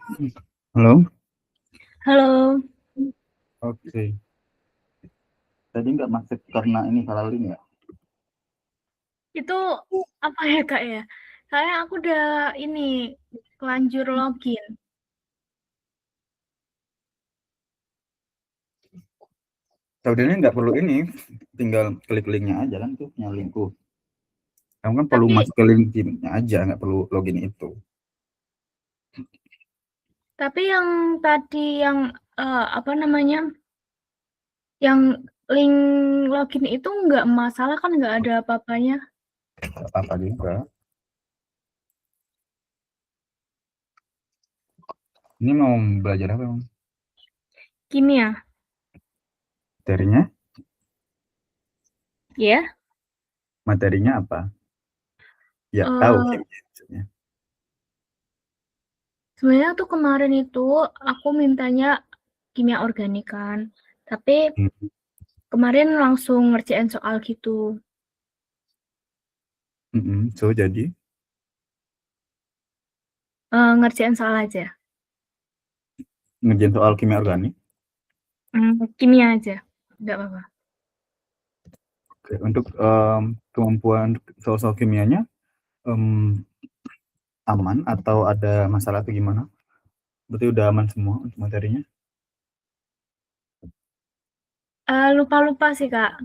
Halo? Halo, Oke. Tadi nggak masuk karena ini salah link ya? itu apa ya Kak ya? Saya aku udah ini kelanjur login. Sebenarnya nggak perlu ini, tinggal klik linknya aja kan tuh punya linkku. Kamu kan perlu Tapi masuk ke link Gmail-nya aja, nggak perlu login itu. tapi yang tadi yang apa namanya? Yang link login itu nggak masalah kan nggak ada apa-apanya. Nggak apa-apa juga. Ini mau belajar apa, Bang? Kimia, Materinya? ya? Materinya apa? Ya, tahu Eh kimia maksudnya. sebenarnya tuh kemarin itu aku mintanya kimia organik kan. Tapi Hmm. kemarin langsung ngerjain soal gitu. So, jadi Ngerjain soal aja. ngerjain soal kimia organik. Kimia aja. Nggak apa-apa. Oke. Untuk kemampuan soal-soal kimianya em, aman atau ada masalah atau gimana? Berarti udah aman semua untuk materinya? Lupa-lupa sih Kak.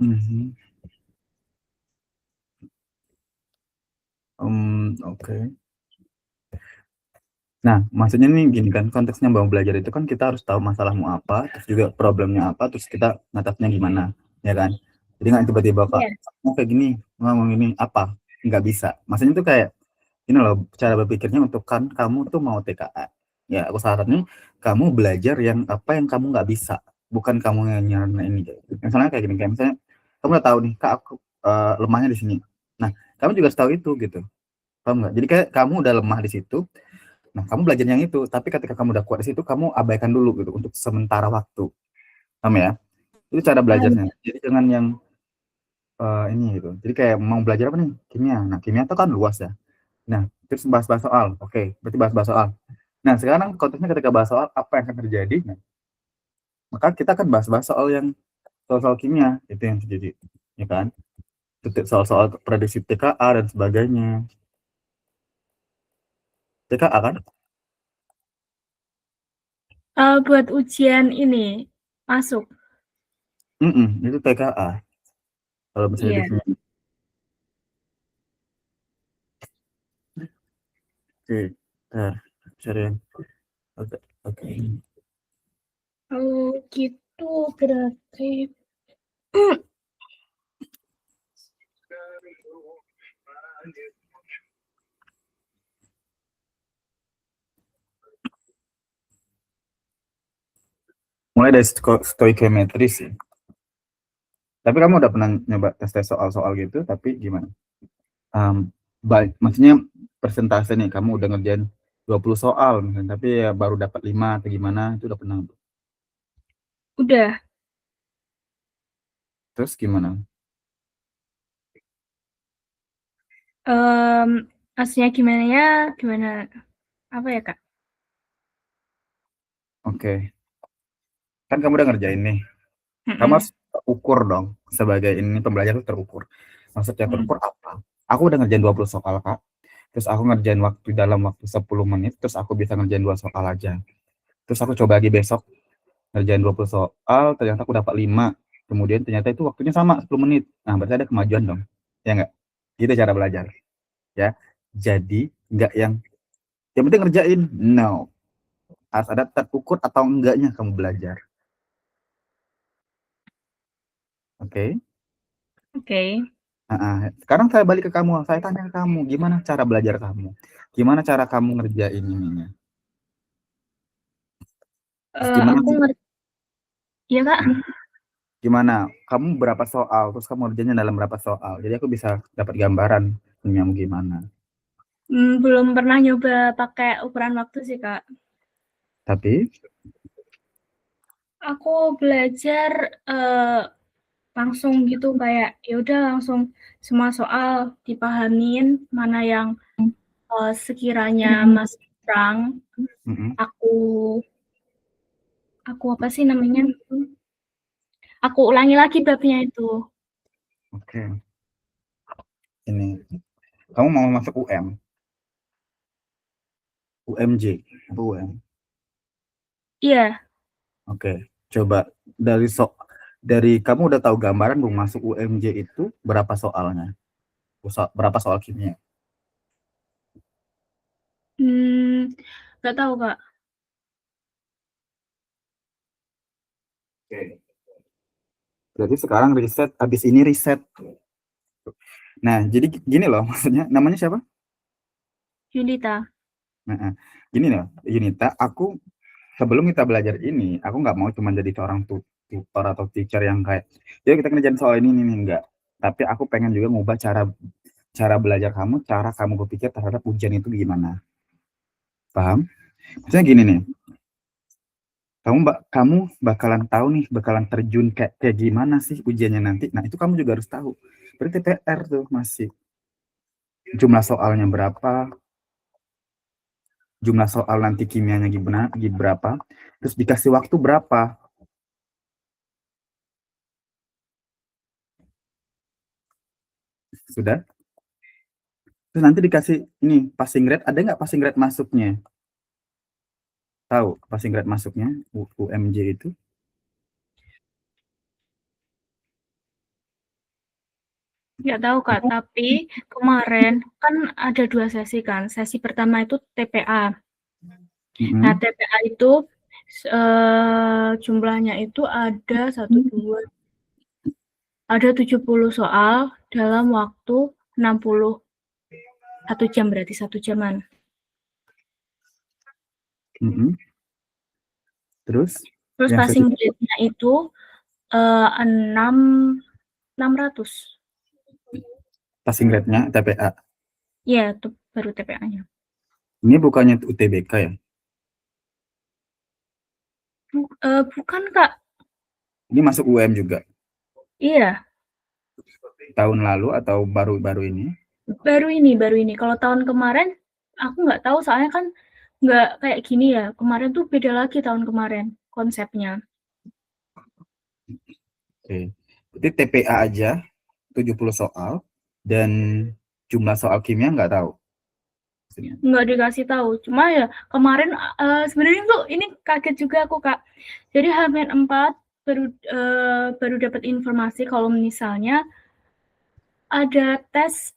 Mhm. Oke. Nah, maksudnya nih gini kan, konteksnya mau belajar itu kan kita harus tahu masalahmu apa, terus juga problemnya apa, terus kita ngatasnya gimana, ya kan? Jadi nggak tiba-tiba Kak, Iya. mau kayak gini, ngomong ini apa? Nggak bisa. Maksudnya tuh kayak ini loh, cara berpikirnya untuk kan kamu tuh mau TKA. Ya, aku saranin kamu belajar yang apa yang kamu nggak bisa, bukan kamu yang nyaranin ini. Misalnya kayak gini, kayak misalnya kamu udah tahu nih, Kak, aku lemahnya di sini. Nah, kamu juga harus tahu itu gitu. Paham nggak? Jadi kayak kamu udah lemah di situ, nah, kamu belajar yang itu, tapi ketika kamu udah kuat di situ, kamu abaikan dulu gitu untuk sementara waktu. Paham ya? Itu cara belajarnya. Jadi jangan yang ini gitu. Jadi kayak mau belajar apa nih? Kimia. Nah, kimia itu kan luas ya. Nah, terus bahas-bahas soal. Oke, berarti bahas-bahas soal. Nah, sekarang konteksnya ketika bahas soal apa yang akan terjadi? Nah, maka kita akan bahas-bahas soal yang soal-soal kimia itu yang terjadi, ya kan? Soal-soal prediksi TKA dan sebagainya. TKA kan? Buat ujian ini masuk. Itu TKA. Kalau misalnya Iya. definisi. Oke, nah, cari yang oke. Oke. Oh gitu berarti. Mulai dari stoichiometry sih. Tapi kamu udah pernah nyoba tes-tes soal-soal gitu, tapi gimana? Maksudnya persentase nih, kamu udah ngerjain 20 soal misalnya, tapi ya baru dapat 5 atau gimana, itu udah pernah. Udah. Terus gimana? Maksudnya gimana ya? Gimana? Apa ya Kak? Oke, kan kamu udah ngerjain nih. Kamu Mm-mm. harus ukur dong, sebagai ini pembelajar itu terukur. Maksudnya Mm. terukur apa? Aku udah ngerjain 20 soal, Kak. Terus aku ngerjain dalam waktu 10 menit, terus aku bisa ngerjain 2 soal aja. Terus aku coba lagi besok ngerjain 20 soal, ternyata aku dapat 5. Kemudian ternyata itu waktunya sama 10 menit. Nah, berarti ada kemajuan dong. Ya enggak? Gitu cara belajar, ya. Jadi, enggak yang penting ngerjain. No. Harus ada terukur atau enggaknya kamu belajar. Oke? Okay? Oke. Sekarang saya balik ke kamu. Saya tanya ke kamu, gimana cara belajar kamu? Gimana cara kamu ngerjain ininya? Terus gimana Aku ngerti ya Kak. gimana? Kamu berapa soal? Terus kamu ngerjainnya dalam berapa soal? Jadi aku bisa dapat gambaran punya gimana. Belum pernah nyoba pakai ukuran waktu sih Kak. Tapi Aku belajar langsung gitu kayak ya udah langsung semua soal dipahamin mana yang sekiranya masih kurang, Mhm. aku apa sih namanya? Aku ulangi lagi babnya itu. Oke. Ini, kamu mau masuk UM, UMJ, apa UM? Iya, Oke. Coba dari kamu udah tahu gambaran belum masuk UMJ itu berapa soalnya? Berapa soal kimia? nggak tahu, Kak. Oke. Berarti sekarang riset, habis ini riset. Nah, jadi gini loh, maksudnya namanya siapa? Yunita. Nah, gini loh, Yunita, aku sebelum kita belajar ini, aku nggak mau cuma jadi seorang tutor atau teacher yang kayak, ya kita kerjain soal ini enggak. Tapi aku pengen juga ngubah cara cara belajar kamu, cara kamu berpikir terhadap ujian itu gimana. Paham? Maksudnya gini nih, kamu bakalan tahu nih, bakalan terjun kayak kayak gimana sih ujiannya nanti. Nah, itu kamu juga harus tahu. Berarti PR tuh masih jumlah soalnya berapa, jumlah soal nanti kimianya gimana, berapa, terus dikasih waktu berapa. Sudah? Terus nanti dikasih ini passing grade, ada nggak passing grade masuknya? Tahu passing grade masuknya UMJ itu? Nggak tahu, Kak, tapi kemarin kan ada 2 sesi kan. Sesi pertama itu TPA. Nah, Mm-mm, TPA itu jumlahnya itu ada 1, 2, ada 70 soal dalam waktu 61 jam, berarti 1 jaman. mm-mm. Terus Terus yang sesi passing grade-nya itu 6 600. passing grade-nya TPA. Iya, itu baru TPA-nya. Ini bukannya UTBK ya? Bukan, Kak. Ini masuk UM juga. Iya, Tahun lalu atau baru-baru ini? baru ini. Kalau tahun kemarin aku nggak tahu, soalnya kan nggak kayak gini ya. Kemarin tuh beda lagi tahun kemarin konsepnya. Oke. Berarti TPA aja 70 soal dan jumlah soal kimia nggak tahu. Maksudnya. Nggak dikasih tahu. Cuma ya kemarin sebenarnya tuh ini kaget juga aku, Kak. Jadi H-4 baru dapat informasi kalau misalnya ada tes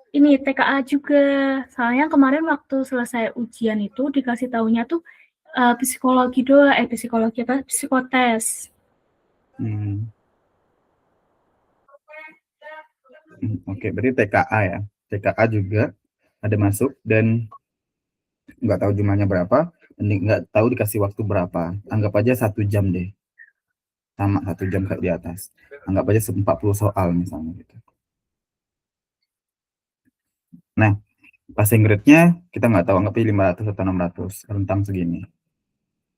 ini TKA juga. Soalnya kemarin waktu selesai ujian itu dikasih tahunya tuh psikologi doang, psikologi apa? Psikotes. Hmm. Oke, berarti TKA ya. TKA juga ada masuk dan nggak tahu jumlahnya berapa, dan nggak tahu dikasih waktu berapa. Anggap aja 1 jam deh, sama 1 jam kayak di atas. Anggap aja 40 soal misalnya gitu. Nah, passing grade-nya kita nggak tahu, anggap aja 500 atau 600, rentang segini.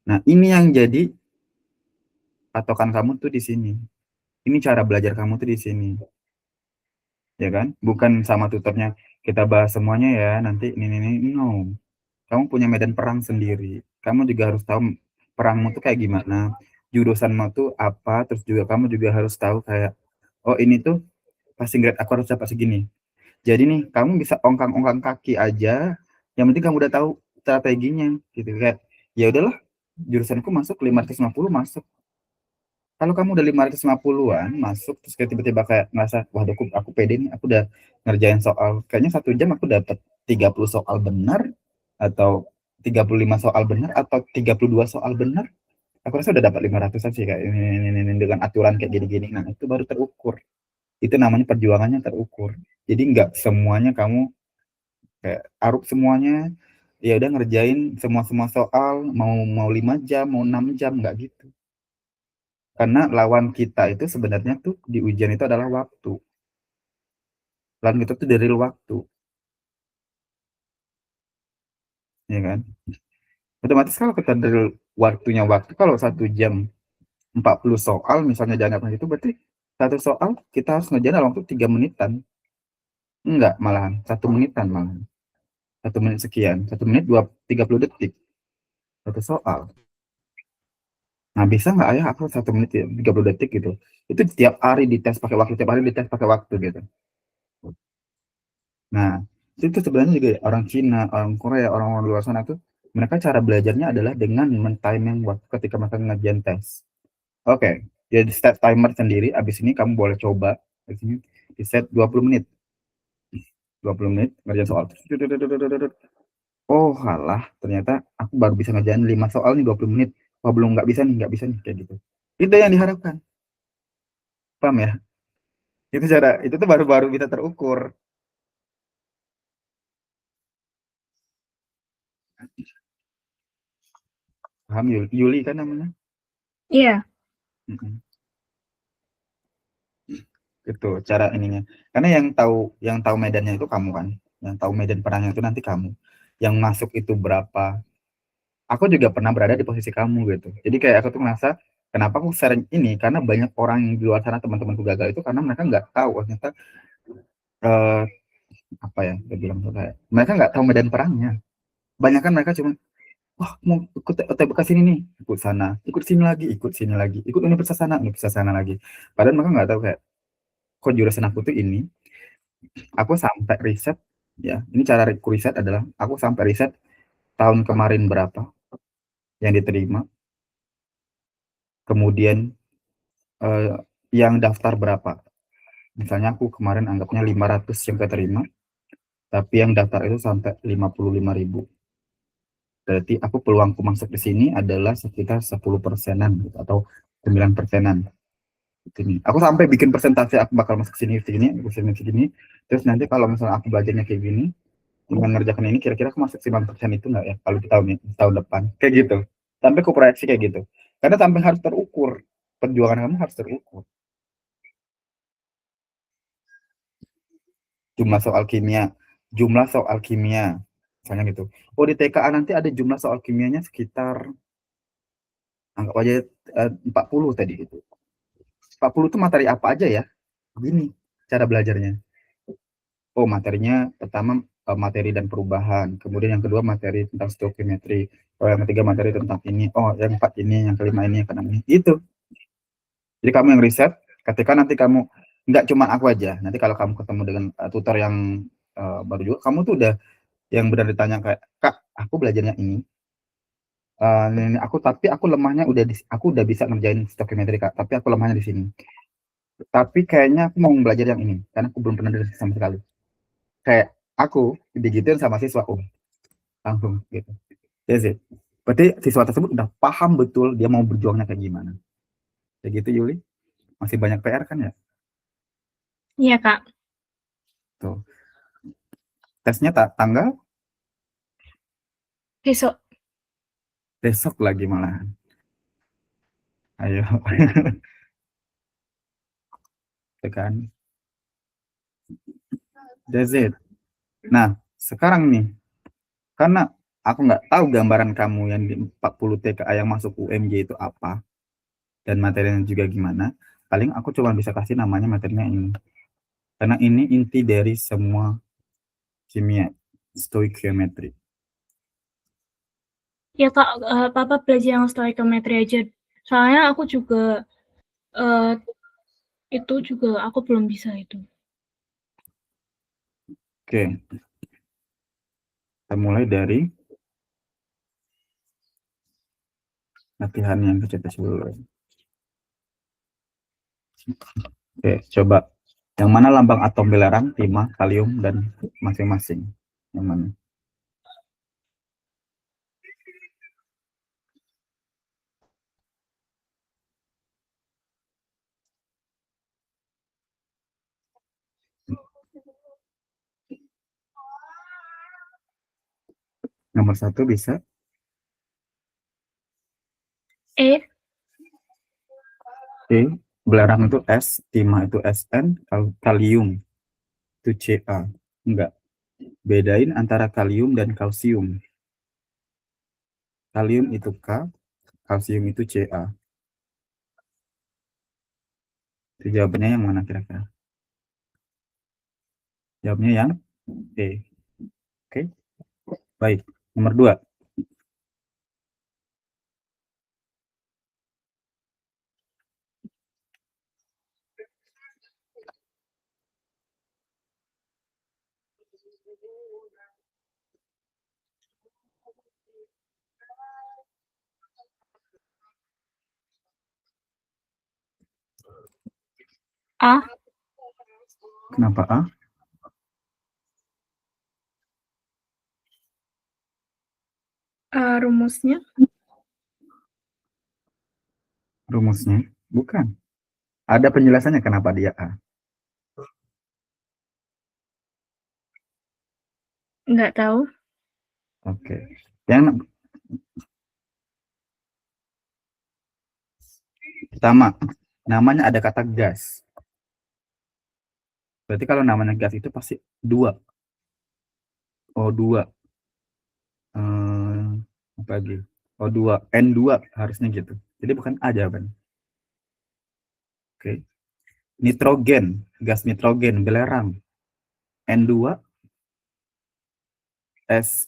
Nah, ini yang jadi patokan kamu tuh di sini. Ini cara belajar kamu tuh di sini, ya kan? Bukan sama tutornya kita bahas semuanya ya, nanti ini. No. Kamu punya medan perang sendiri. Kamu juga harus tahu perangmu tuh kayak gimana, jurusanmu tuh apa, terus juga kamu juga harus tahu kayak, oh ini tuh passing grade aku harus dapat segini. Jadi nih, kamu bisa ongkang-ongkang kaki aja, yang penting kamu udah tahu strateginya, gitu kayak, ya udahlah, jurusanku masuk 550 masuk. Kalau kamu udah 550-an masuk, terus kayak tiba-tiba kayak ngerasa, wah aku pede nih, aku udah ngerjain soal, kayaknya 1 jam aku dapat 30 soal benar, atau 35 soal benar, atau 32 soal benar, aku rasa udah dapat 500-an sih, kayak ini dengan aturan kayak gini-gini. Nah, itu baru terukur. Itu namanya perjuangannya terukur. Jadi nggak semuanya kamu kayak aruk semuanya, ya udah ngerjain semua soal, mau mau 5 jam, mau 6 jam, nggak gitu. Karena lawan kita itu sebenarnya tuh di ujian itu adalah waktu. Lawan kita tuh dari waktu, ya kan? Otomatis kalau kita dari waktu, kalau 1 jam 40 soal, misalnya jangan itu, berarti satu soal kita harus ngerjain dalam waktu 3 menitan. Enggak, malahan 1 menitan malahan. 1 menit sekian, 1 menit 30 detik satu soal. Nah, bisa nggak ayah aku 1 menit 30 detik gitu? Itu tiap hari dites pakai waktu, tiap hari dites pakai waktu gitu. Nah, itu sebenarnya juga orang Cina, orang Korea, orang-orang luar sana tuh, mereka cara belajarnya adalah dengan men-timing waktu ketika mereka ngerjain tes. Oke, jadi set timer sendiri, abis ini kamu boleh coba, di sini di set 20 menit. 20 menit ngerjain soal. Oh, halah, ternyata aku baru bisa ngerjain 5 soal nih 20 menit. Oh, belum, nggak bisa nih, kayak gitu. Itu yang diharapkan. Paham ya? Itu tuh baru-baru bisa terukur. Paham, Yuli, Yuli kan namanya? Iya. Mm-mm. Itu cara ininya. Karena yang tahu medannya itu kamu kan. Yang tahu medan perangnya itu nanti kamu. Yang masuk itu berapa. Aku juga pernah berada di posisi kamu gitu. Jadi kayak aku tuh ngerasa kenapa aku sering ini karena banyak orang yang di luar sana teman-temanku gagal itu karena mereka nggak tahu ternyata eh, apa ya dia bilang tuh kayak mereka nggak tahu medan perangnya. Banyak kan mereka cuma wah mau ikut UTBK sini nih, ikut sana, ikut sini lagi, ikut sini lagi, ikut universitas sana lagi. Padahal mereka nggak tahu kayak kok jurusan aku tuh ini. Aku sampai riset ya. Ini cara aku riset adalah aku sampai riset tahun kemarin berapa yang diterima, kemudian eh, yang daftar berapa. Misalnya aku kemarin anggapnya 500 yang keterima, tapi yang daftar itu sampai 55.000. Berarti aku peluangku masuk di sini adalah sekitar 10%-an gitu, atau 9%-an. Ini. Aku sampai bikin persentase aku bakal masuk sini, sini, sini, sini. Terus nanti kalau misalnya aku belajarnya kayak gini, dengan ngerjakan ini, kira-kira aku masuk 9% itu nggak ya? Kalau di tahun depan. Kayak gitu. Sampai aku proyeksi kayak gitu. Karena sampai harus terukur. Perjuangan kamu harus terukur. Jumlah soal kimia. Jumlah soal kimia. Misalnya gitu. Oh, di TKA nanti ada jumlah soal kimianya sekitar, anggap aja 40 tadi gitu. 40 itu materi apa aja ya? Gini cara belajarnya. Oh, materinya pertama materi dan perubahan. Kemudian yang kedua materi tentang stoichiometry. Oh, yang ketiga materi tentang ini. Oh, yang keempat ini, yang kelima ini, yang keenam ini. Itu. Jadi kamu yang riset. Ketika nanti kamu nggak cuma aku aja. Nanti kalau kamu ketemu dengan tutor yang baru juga, kamu tuh udah yang benar ditanya kayak, Kak, aku belajarnya ini. Ini aku tapi aku lemahnya aku udah bisa ngerjain stoichiometry Kak, tapi aku lemahnya di sini. Tapi kayaknya aku mau belajar yang ini karena aku belum pernah belajar sama sekali. Kayak aku digituin sama siswa, oh, langsung gitu. That's it. Berarti siswa tersebut udah paham betul dia mau berjuangnya kayak gimana. Kayak gitu Yuli. Masih banyak PR kan ya? Iya, Kak. Tuh. Tesnya tanggal Besok. besok lagi malahan. Ayo. Itu kan. That's it. Nah, sekarang nih, karena aku nggak tahu gambaran kamu yang di 40 TKA yang masuk UMJ itu apa, dan materinya juga gimana, paling aku cuma bisa kasih namanya materinya ini. Karena ini inti dari semua kimia, stoichiometry. Ya, Kak, Papa belajar yang stoichiometry aja. Soalnya aku juga eh, itu juga aku belum bisa itu. Oke, kita mulai dari latihan yang kita dulu. Oke, coba. Yang mana lambang atom belerang, timah, kalium, dan masing-masing? Yang mana? Nomor 1 bisa. Eh, E, belerang itu S, timah itu Sn, kalium itu Ca. Enggak. Bedain antara kalium dan kalsium. Kalium itu K, kalsium itu Ca. Itu jawabannya yang mana kira-kira? Jawabnya yang E. Oke. Baik, nomor 2. A. Kenapa A? Rumusnya. Rumusnya? Bukan. Ada penjelasannya kenapa dia A. Nggak tahu. Oke. Yang pertama, namanya ada kata gas. Berarti kalau namanya gas itu pasti 2. O2. Apa lagi? O2. N2 harusnya gitu. Jadi bukan A jawabannya. Oke. Nitrogen. Gas nitrogen. Belerang. N2. S.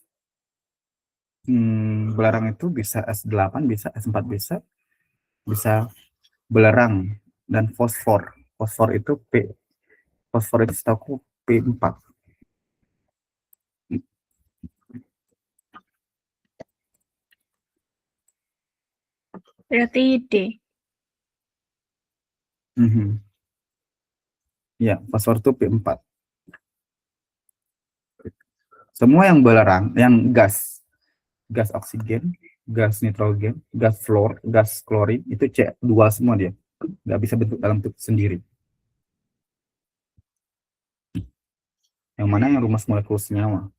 Belerang itu bisa S8, bisa S4, bisa belerang. Dan fosfor. Fosfor itu P. Fosfor itu setahu P4. Berarti D. Ya, fosfor itu P4. Semua yang belerang, yang gas oksigen, gas nitrogen, gas fluor, gas klorin, itu C2 semua dia. Nggak bisa bentuk dalam bentuk sendiri. Yang mana yang rumus molekul senyawa?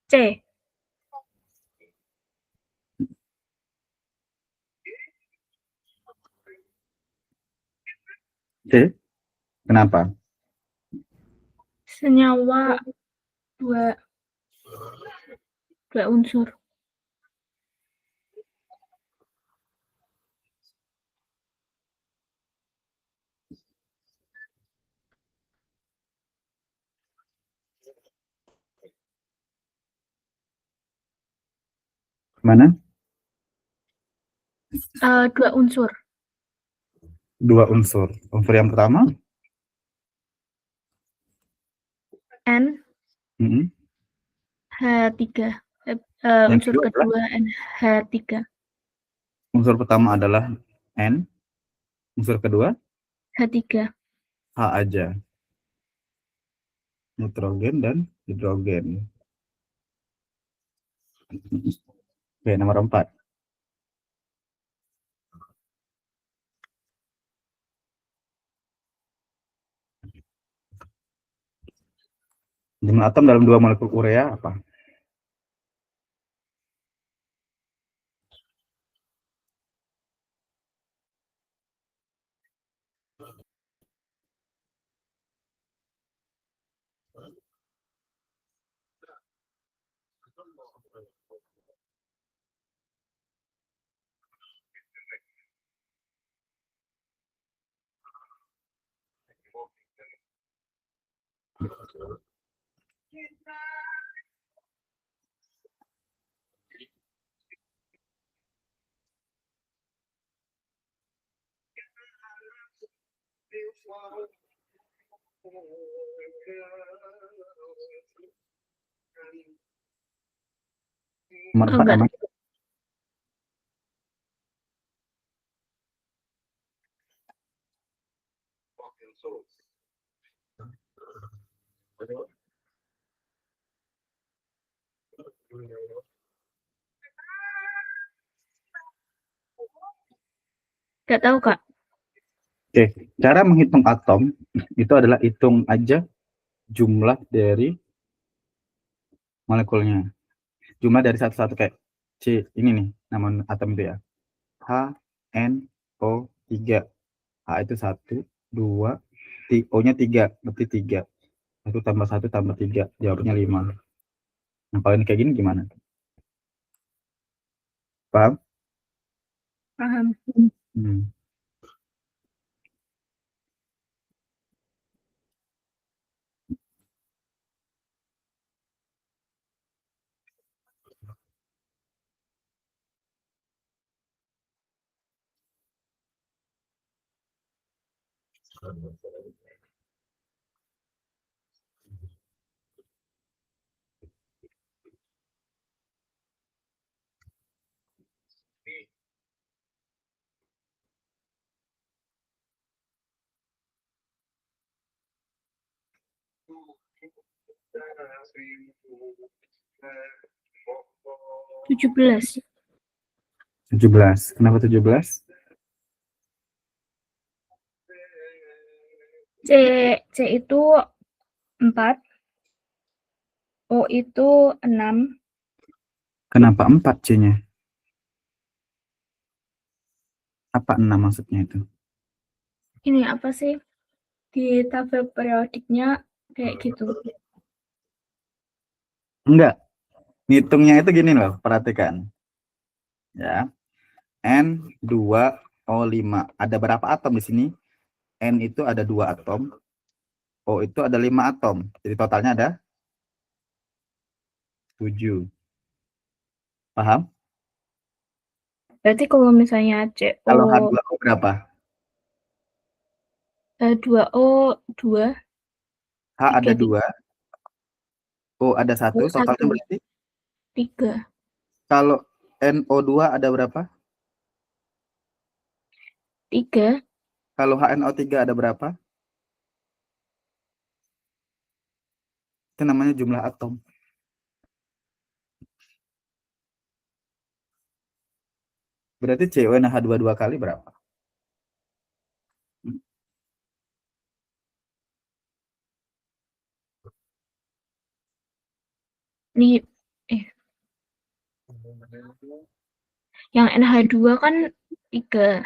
C. C? Kenapa? Senyawa dua unsur. Mana? Dua unsur. Dua unsur. Unsur yang pertama? N. Mm-mm. H3. Yang Unsur kedua adalah kedua NH3. unsur pertama adalah N. Unsur kedua H3. H aja. Nitrogen dan hidrogen. Oke, nomor 4. Jumlah atom dalam 2 molekul urea apa? Nomor 4 Enggak. aman. Enggak tahu, Kak. Oke, cara menghitung atom itu adalah hitung aja jumlah dari molekulnya. Jumlah dari satu-satu kayak C ini nih nama atom itu ya. H, N, O, 3. H itu 1, 2, O-nya 3, berarti 3. 1 tambah 1 tambah 3, jawabnya 5. Nah, kalau ini kayak gini gimana? Paham? Paham. Hmm. 17. 17. Kenapa 17? C itu 4, O itu 6. Kenapa 4 C-nya? Apa 6 maksudnya itu? Ini apa sih? Di tabel periodiknya kayak gitu. Enggak. Ngitungnya itu gini loh, perhatikan. Ya. N2O5. Ada berapa atom di sini? N itu ada 2 atom. O itu ada 5 atom. Jadi totalnya ada 7. Paham? Berarti kalau misalnya CO Kalau H2O berapa? 2O 2, H ada 2, O ada 1, O totalnya 1, berarti 3. kalau NO2 ada berapa? 3. Kalau HNO3 ada berapa? Itu namanya jumlah atom. Berarti CONH2 dua kali berapa? Nih, yang NH2 kan 3.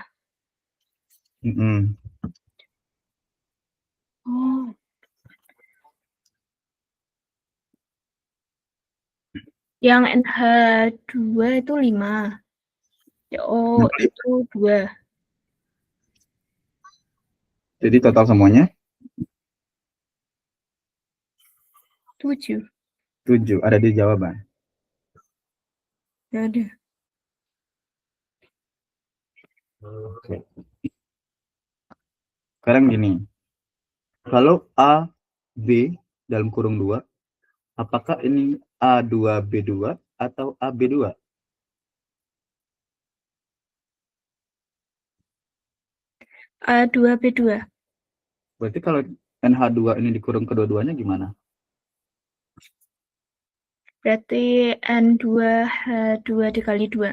Oh. Yang NH2 itu 5. CO itu 2. Jadi total semuanya 7. 7 ada di jawaban. Ya ada. Oke. Sekarang gini. Kalau A, B dalam kurung 2, apakah ini A2B2 atau AB2? A2B2. Berarti kalau NH2 ini dikurung kedua-duanya gimana? Berarti N2H2 dikali 2.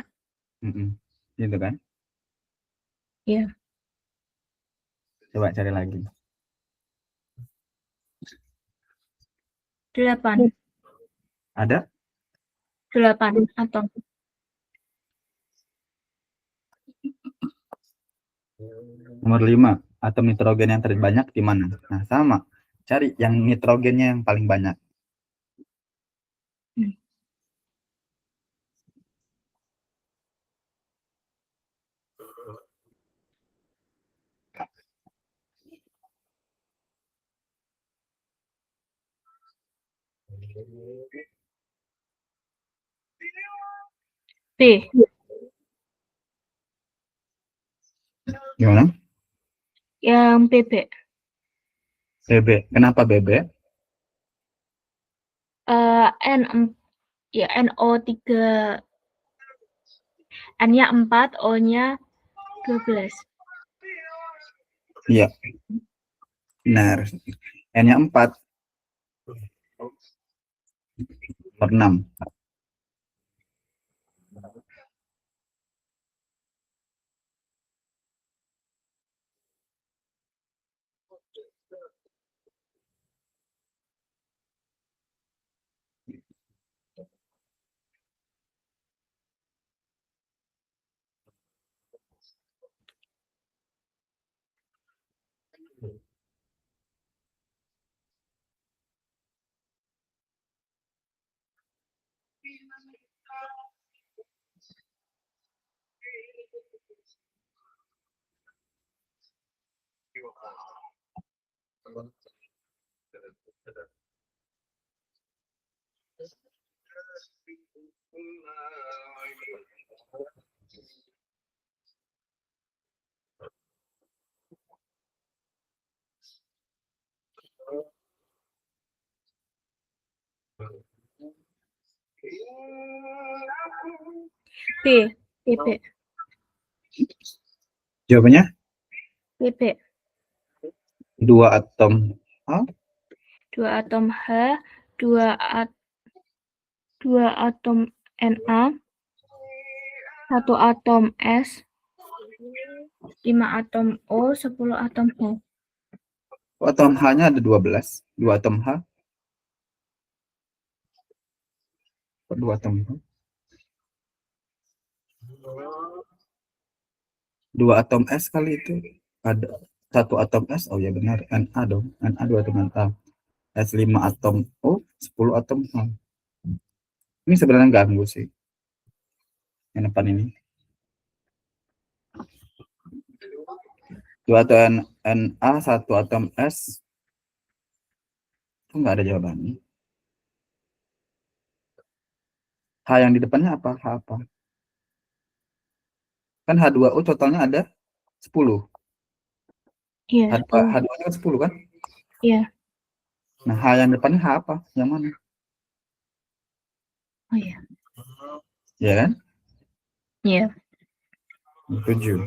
Gitu kan? Iya. Coba cari lagi. 8. Ada? 8 atom. Nomor 5, atom nitrogen yang terbanyak di mana? Nah, sama. Cari yang nitrogennya yang paling banyak. B. Gimana? Yang BB. BB. Kenapa BB? N ya NO3. N-nya 4, O-nya 12. Iya. Benar. N-nya 4. Nomor 6. B. PP. Jawabannya PP. 2 atom H. 2 atom H, 2 atom Na, 1 atom S, 5 atom O, 10 atom H. Atom H-nya ada 12. 2 atom H. 2 atom H. 2 atom S kali itu. Ada 1 atom S. Oh ya benar. Na dong. Na 2 atom Na. S 5 atom O, 10 atom H. Ini sebenarnya ganggu sih. Yang depan ini. 2 atom Na, 1 atom S. Itu nggak ada jawabannya. H yang di depannya apa? H apa? Kan H2O totalnya ada 10. Iya, H2-nya kan 10 kan? Iya. Nah, H yang depannya H apa? Yang mana? Oh iya. Ya kan? Iya. 7.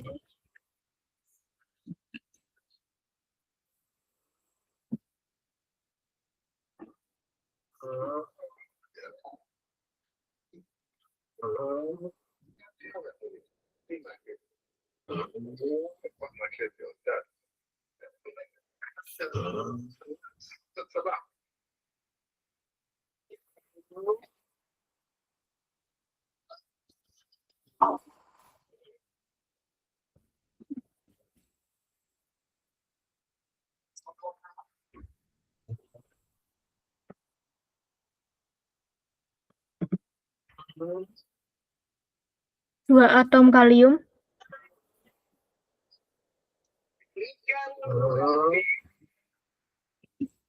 Dua atom kalium.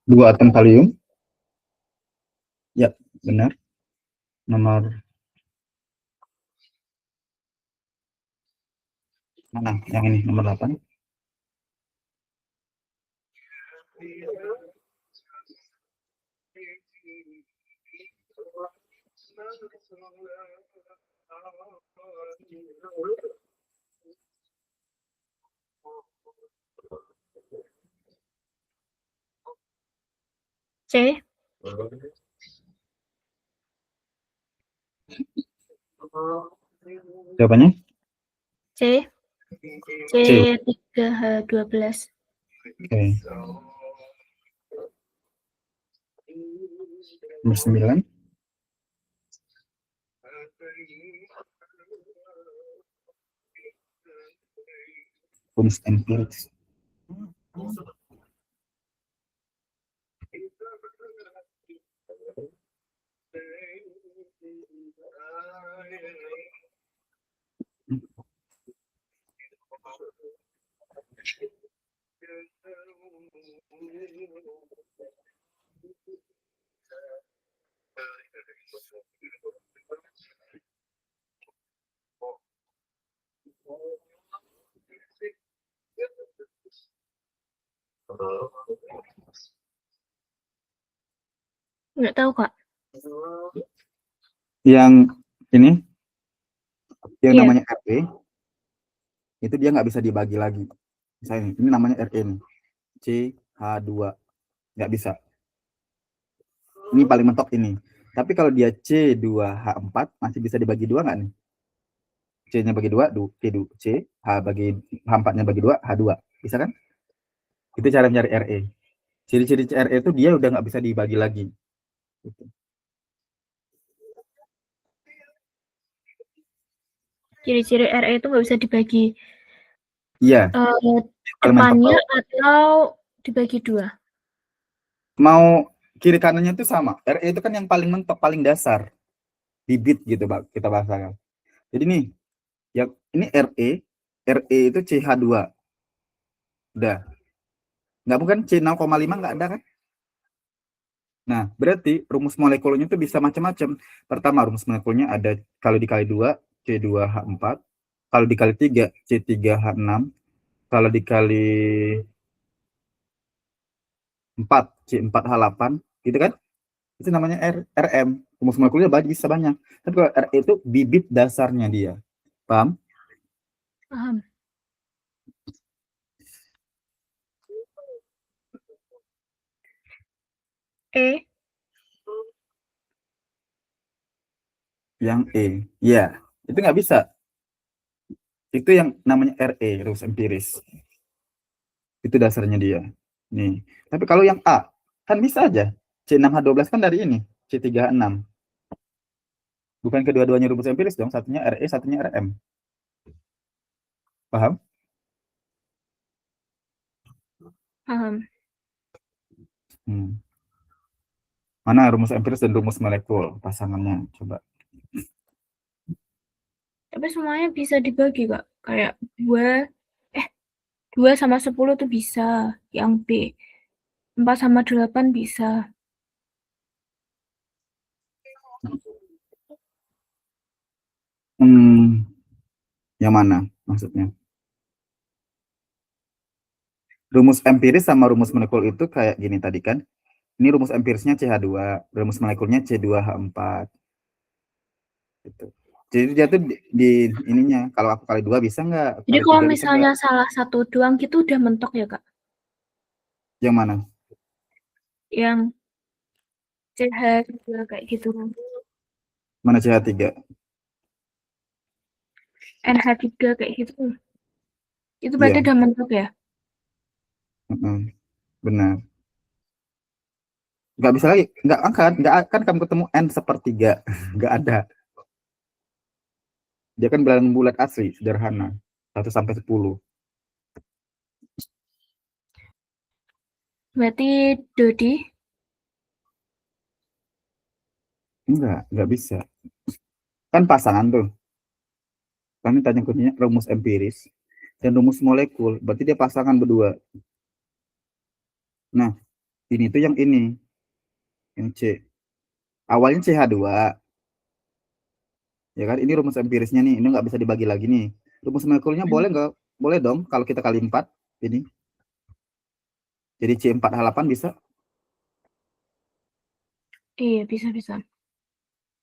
2 atom kalium. Ya, benar. Nomor mana? Yang ini, nomor 8. C. Jawabannya? C. C3H12. Oke. Nomor 9. Rumus empiris. Nggak tahu, Kak. Yang ini, yang Iya. namanya RE, itu dia nggak bisa dibagi lagi. Misalnya ini namanya RE nih. CH2. Nggak bisa. Ini paling mentok ini. Tapi kalau dia C2H4, masih bisa dibagi 2 nggak nih? C-nya bagi 2, C, H4-nya bagi 2, H2. Bisa kan? Itu cara mencari RE. Ciri-ciri RE itu dia udah nggak bisa dibagi lagi. Gitu. Ciri-ciri RE itu nggak bisa dibagi. Iya. Depannya atau dibagi 2? Mau kiri kanannya itu sama. RE itu kan yang paling mentok, paling dasar. Bibit gitu, Pak, kita bahasakan. Jadi nih, yang ini RE itu CH2. Udah. Nggak bukan C0,5 nggak ada kan? Nah, berarti rumus molekulnya itu bisa macam-macam. Pertama, rumus molekulnya ada kalau dikali 2, C2H4. Kalau dikali 3, C3H6. Kalau dikali 4, C4H8. Gitu kan? Itu namanya RM. Rumus molekulnya bisa banyak. Tapi kalau RE itu bibit dasarnya dia. Paham? Paham. E. Yang E. Ya, itu nggak bisa. Itu yang namanya RE, rumus empiris. Itu dasarnya dia. Nih. Tapi kalau yang A, kan bisa aja. C6H12 kan dari ini. C3H6. Bukan kedua-duanya rumus empiris dong. Satunya RE, satunya RM. Paham? Paham. Mana rumus empiris dan rumus molekul pasangannya? Coba. Tapi semuanya bisa dibagi, Kak. Kayak 2 sama 10 tuh bisa. Yang B. 4 sama 8 bisa. Yang mana maksudnya? Rumus empiris sama rumus molekul itu kayak gini tadi kan. Ini rumus empirisnya CH2, rumus molekulnya C2H4. Gitu. Jadi dia tuh di ininya, kalau aku kali 2 bisa nggak? Jadi Kali kalau 3 bisa misalnya nggak? salah satu doang gitu udah mentok ya, Kak? Yang mana? Yang CH2 kayak gitu. Mana CH3? NH3 kayak gitu. Itu berarti Iya, udah mentok ya? benar. Nggak bisa lagi, nggak akan kamu ketemu N sepertiga. Nggak ada. Dia kan bilangan bulat asli, sederhana. 1 sampai 10. Berarti Dodi. Nggak bisa. Kan pasangan tuh. Kami tanya kuncinya rumus empiris dan rumus molekul. Berarti dia pasangan berdua. Nah, ini tuh yang ini. Yang C. Awalnya CH2. Ya kan, ini rumus empirisnya nih. Ini nggak bisa dibagi lagi nih. Rumus molekulnya boleh nggak? Boleh dong kalau kita kali 4. Ini. Jadi C4H8 bisa. Iya, bisa.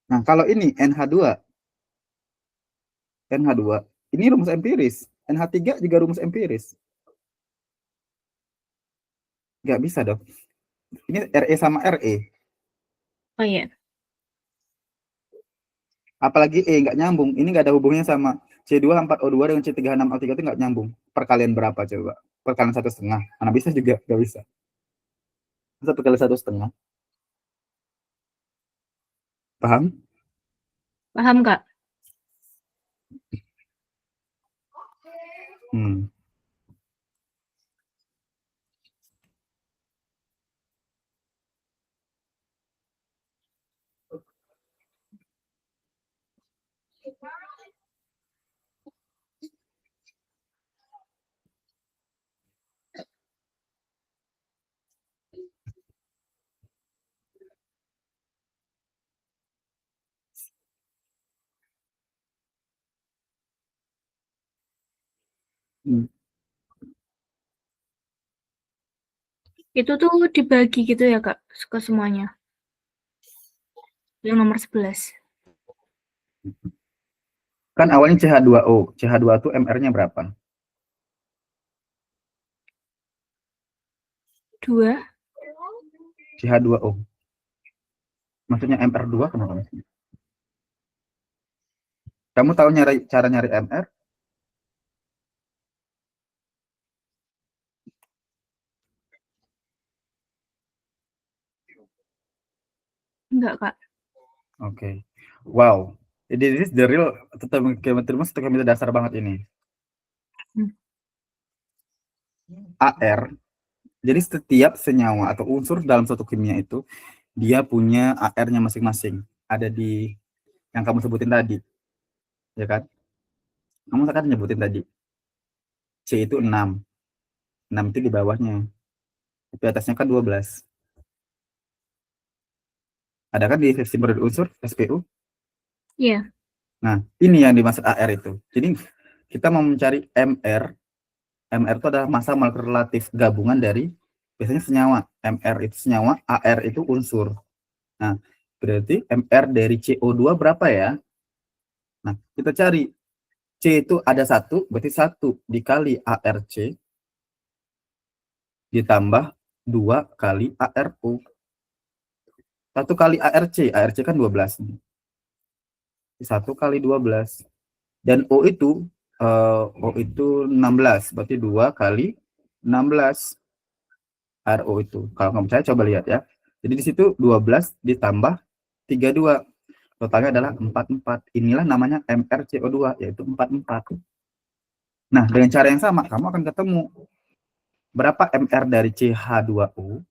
Nah, kalau ini NH2. NH2. Ini rumus empiris. NH3 juga rumus empiris. Nggak bisa dong. Ini RE sama RE. Oh iya. Apalagi E nggak nyambung. Ini nggak ada hubungannya sama C2H4O2 dengan C3H6O3 itu nggak nyambung. Perkalian berapa coba? Perkalian 1,5. Mana bisa juga nggak bisa. Bisa perkalian 1,5. Paham? Paham, Kak? Hmm. Itu tuh dibagi gitu ya, Kak, ke semuanya. Yang nomor 11. Kan awalnya CH2O. CH2 itu MR-nya berapa? 2. CH2O. Maksudnya MR2 kenapa? Kamu tahu cara nyari MR? Enggak, Kak. Oke. Wow. Jadi this is the real stoichiometry dasar banget ini. AR. Jadi setiap senyawa atau unsur dalam suatu kimia itu dia punya AR-nya masing-masing. Ada di yang kamu sebutin tadi. Ya kan? Kamu kan nyebutin tadi. C itu 6. 6 itu di bawahnya. Di atasnya kan 12. Ada kan di simbol unsur SPU? Iya. Nah, ini yang dimaksud AR itu. Jadi kita mau mencari MR. MR itu adalah massa molekul relatif gabungan dari biasanya senyawa. MR itu senyawa, AR itu unsur. Nah, berarti MR dari CO2 berapa ya? Nah, kita cari. C itu ada 1, berarti 1 dikali ARC ditambah 2 kali ARO. 1 kali ARC kan 12. 1 kali 12. Dan O itu 16, berarti 2 kali 16 RO itu. Kalau nggak percaya coba lihat ya. Jadi di situ 12 ditambah 32. Totalnya adalah 44. Inilah namanya MrCO2, yaitu 44. Nah, dengan cara yang sama, kamu akan ketemu berapa MR dari CH2O.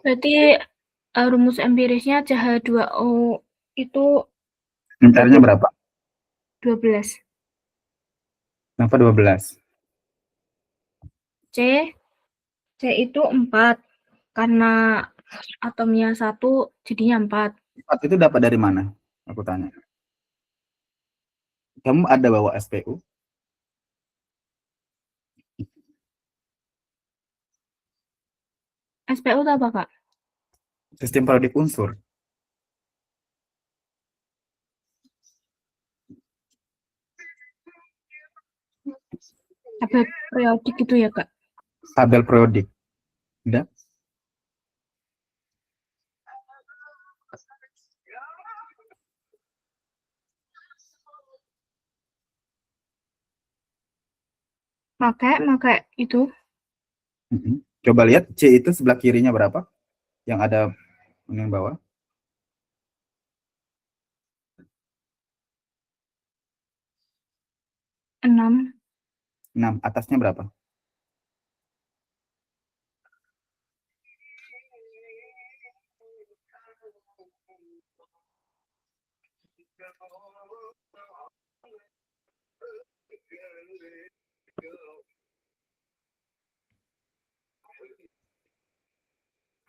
Berarti rumus empirisnya CH2O itu MR-nya berapa? 12. Kenapa 12? C itu 4. Karena atomnya 1 jadinya 4. 4 itu dapat dari mana? Aku tanya. Kamu ada bawa SPU? SPU itu apa, Kak? Sistem periodik unsur. Tabel periodik itu ya, Kak? Tabel periodik. Udah? Pakai itu. Coba lihat C itu sebelah kirinya berapa? Yang ada yang bawah. 6. 6. Atasnya berapa?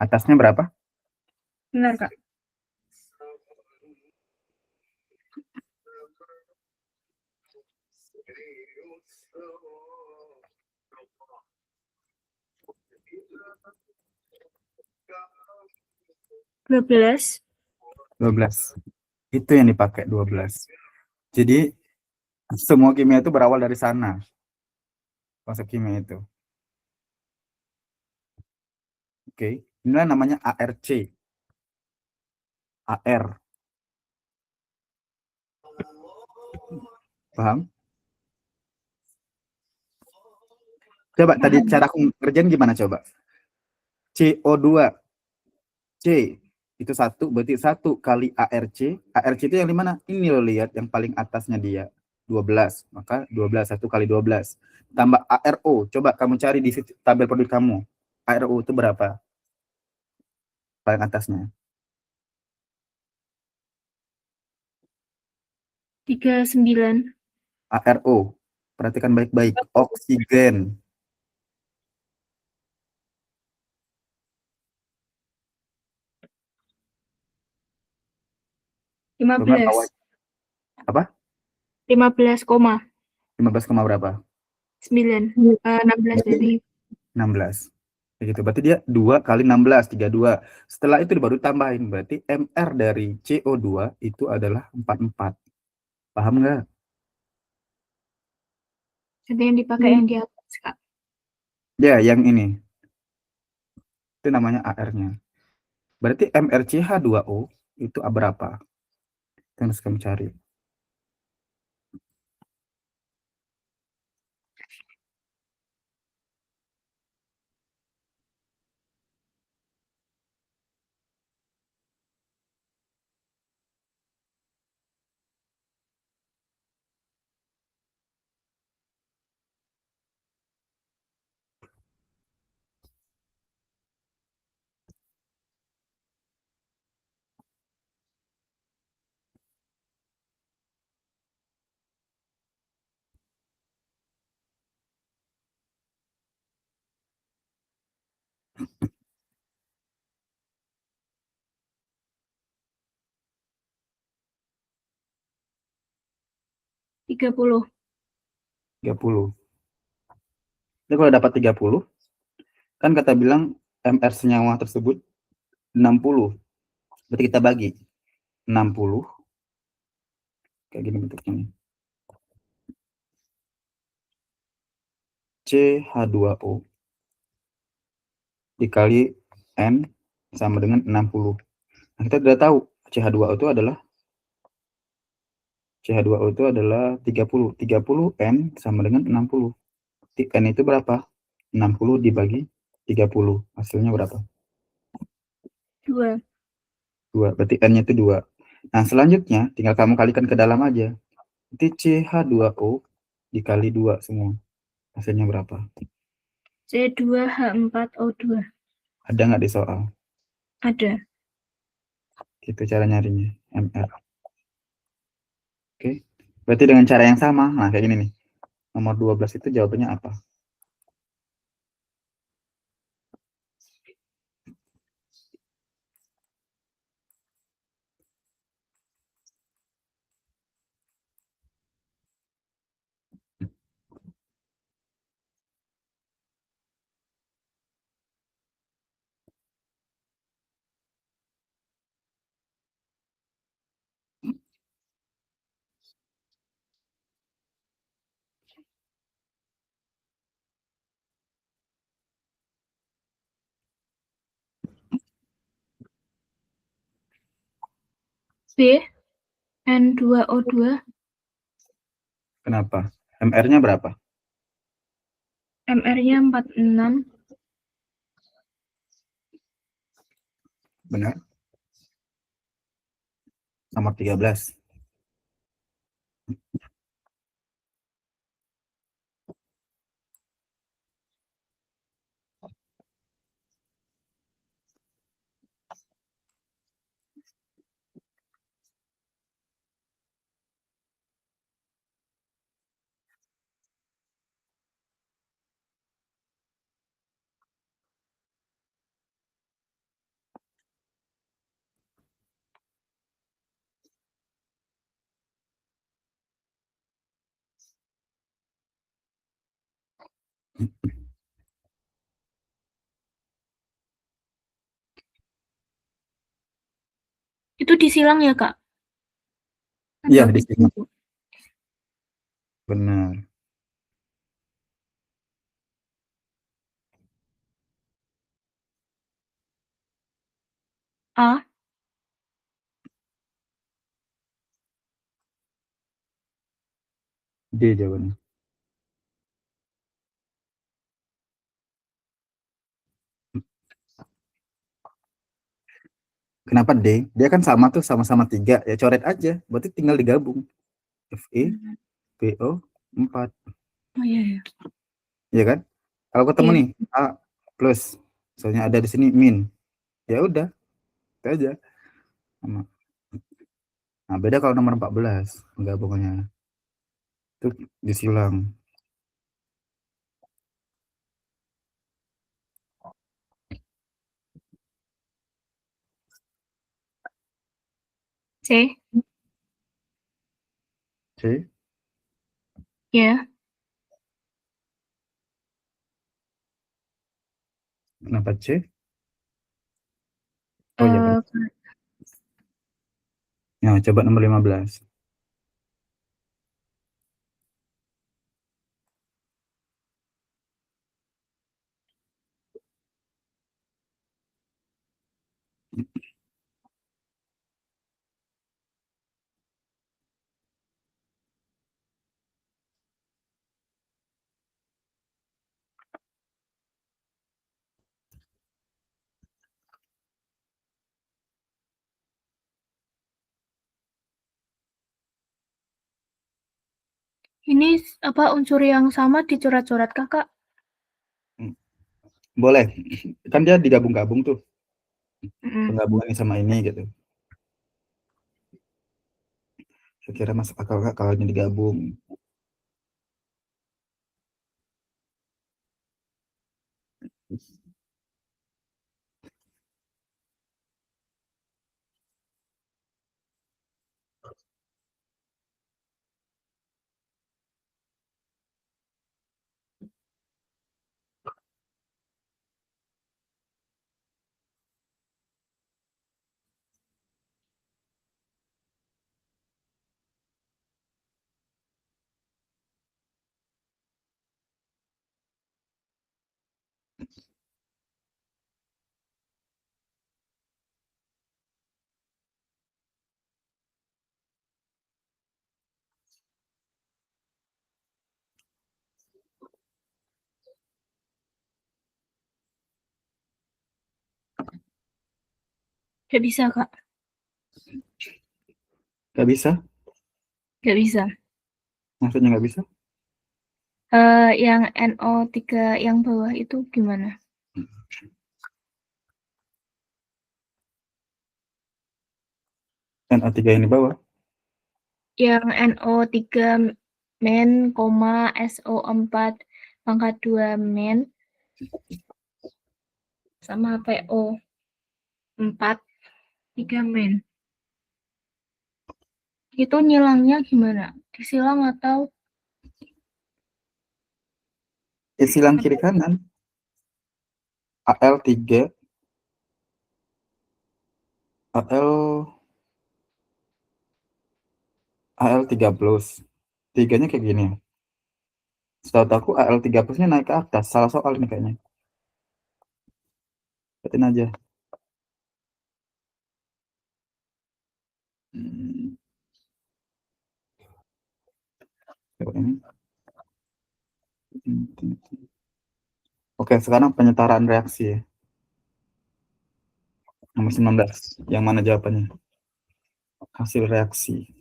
Atasnya berapa? Benar, Kak. Dua belas. 12. Itu yang dipakai 12. Jadi semua kimia itu berawal dari sana. Konsep kimia itu. Oke. Inilah namanya ARC. AR. Paham? Coba tadi cara aku kerjain gimana coba? CO2. C itu 1, berarti 1 kali ARC. ARC itu yang di mana? Ini lo lihat yang paling atasnya dia. 12. Maka 12, 1 kali 12. Tambah ARO. Coba kamu cari di tabel produk kamu. ARO itu berapa? Paling atasnya. 39. ARO. Perhatikan baik-baik. Oksigen. 15. Apa? 15, 15, berapa? 9. 16 berarti. 16. Begitu. Berarti dia 2 kali 16, 32. Setelah itu baru tambahin. Berarti MR dari CO2 itu adalah 44. Paham nggak? Jadi yang dipakai yang di atas, Kak. Ya, yang ini. Itu namanya AR-nya. Berarti MrCH2O itu berapa? Yang harus kamu cari. 30. 30. Jadi kalau dapat 30, kan kata bilang MR senyawa tersebut 60. Berarti kita bagi 60 kayak gini bentuknya nih. CH2O dikali N sama dengan 60. Nah, kita sudah tahu CH2O itu adalah 30. 30 N sama dengan 60. N itu berapa? 60 dibagi 30. Hasilnya berapa? 2. 2. Berarti N-nya itu 2. Nah, selanjutnya tinggal kamu kalikan ke dalam aja. Berarti CH2O dikali 2 semua. Hasilnya berapa? C2H4O2. Ada nggak di soal? Ada. Itu cara nyarinya. MR. Oke. Berarti dengan cara yang sama. Nah, kayak gini nih. Nomor 12 itu jawabannya apa? B, N2O2, Kenapa? MR-nya berapa? MR-nya 46. Benar? Nomor 13. Itu disilang ya, Kak? Iya, Atau di sini. ditumpuk? Benar. A, D jawabannya. Kenapa D? Dia kan sama tuh, sama-sama 3. Ya coret aja. Berarti tinggal digabung. Fe, PO, 4. oh iya ya. Iya kan? Kalau ketemu Iya. nih A plus, soalnya ada di sini min. Ya udah, itu aja. Sama. Nah, beda kalau nomor 14 penggabungannya. Itu disilang. C, C, ya. kenapa C? Oh iya benar. Eh, Ya, coba nomor 15. Ini apa unsur yang sama dicoret-coret Kakak? Boleh. Kan dia digabung-gabung tuh. Mm. Penggabungan ini sama ini gitu. Saya kira masuk akal Kak kalau ini digabung. Gak bisa Kak, Gak bisa? gak bisa. Maksudnya gak bisa? Yang NO3 yang bawah itu gimana? NO3 yang di bawah. Yang NO3 men, SO4 pangkat 2 men, sama PO4 3 men. Itu nyilangnya gimana? Disilang atau Silang kiri kanan. AL3, AL 3 plus. Tiganya kayak gini. Setahu aku AL 3 plusnya naik ke atas. Salah soal ini kayaknya. Lihatin aja. Hmm, coba ini. Oke, sekarang penyetaraan reaksi ya. Nomor 19. Yang mana jawabannya? Hasil reaksi.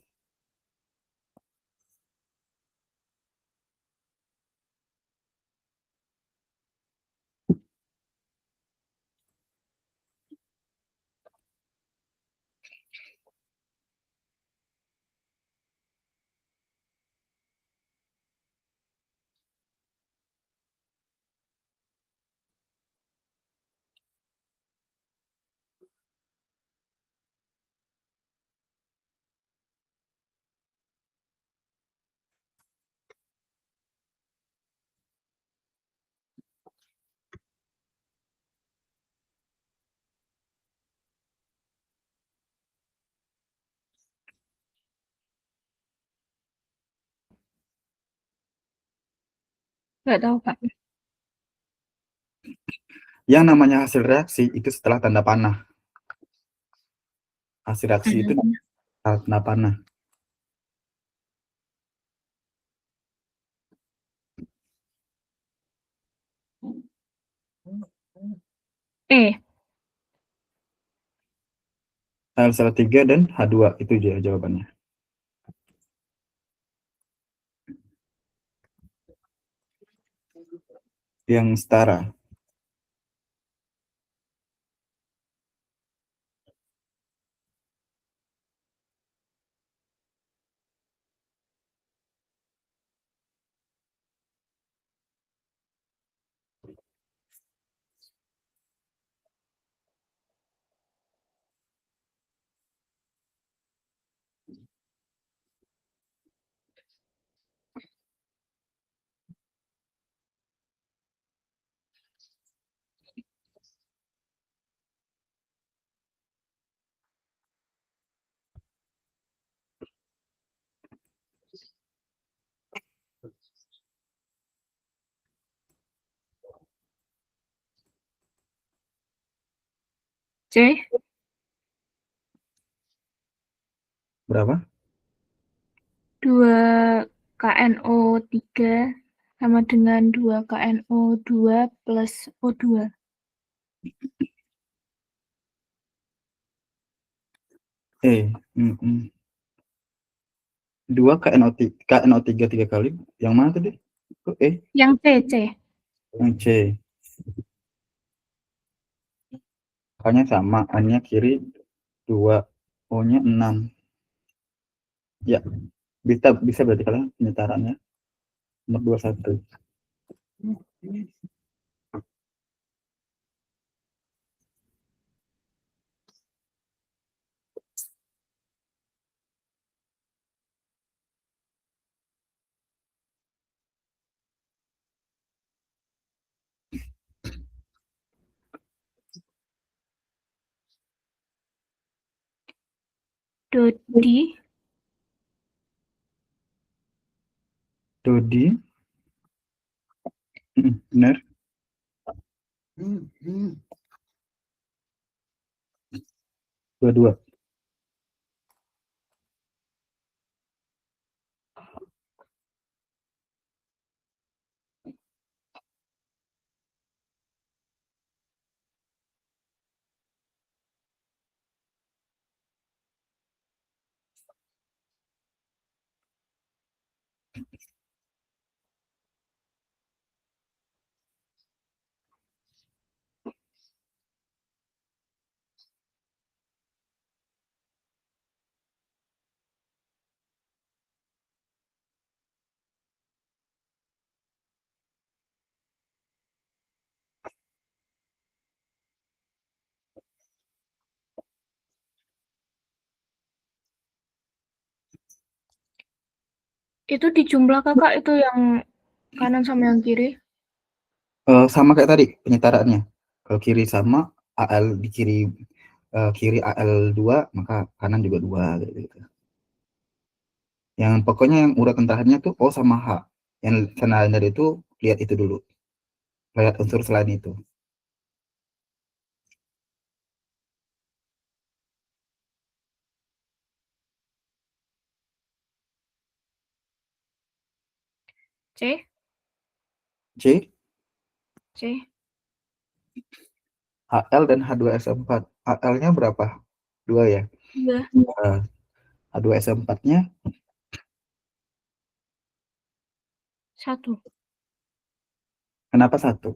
nggak tahu Kak? Yang namanya hasil reaksi itu setelah tanda panah. Hasil reaksi itu setelah tanda panah. E. HL3 dan H2 itu dia jawabannya. Yang setara. C. Berapa? 2 KNO3 sama dengan 2 KNO2 plus O2. E. 2 KNO3 3 kali. Yang mana tadi? Yang C. Yang C. K-nya sama, A-nya kiri 2, O-nya 6. Ya, bisa berarti kalian penyetarannya nomor 21. Dodi. Benar. 22. Itu di jumlah kakak itu yang kanan sama yang kiri? Sama kayak tadi penyetaraannya. Kalau kiri sama, AL di kiri AL2, maka kanan juga 2 gitu. Yang pokoknya yang urutan terakhirnya tuh O sama H. Yang selain dari itu, lihat itu dulu. Lihat unsur selain itu. C. C, C. HL dan H2SO4. HL-nya berapa? 2 ya? Iya. H2SO4-nya 1. kenapa 1?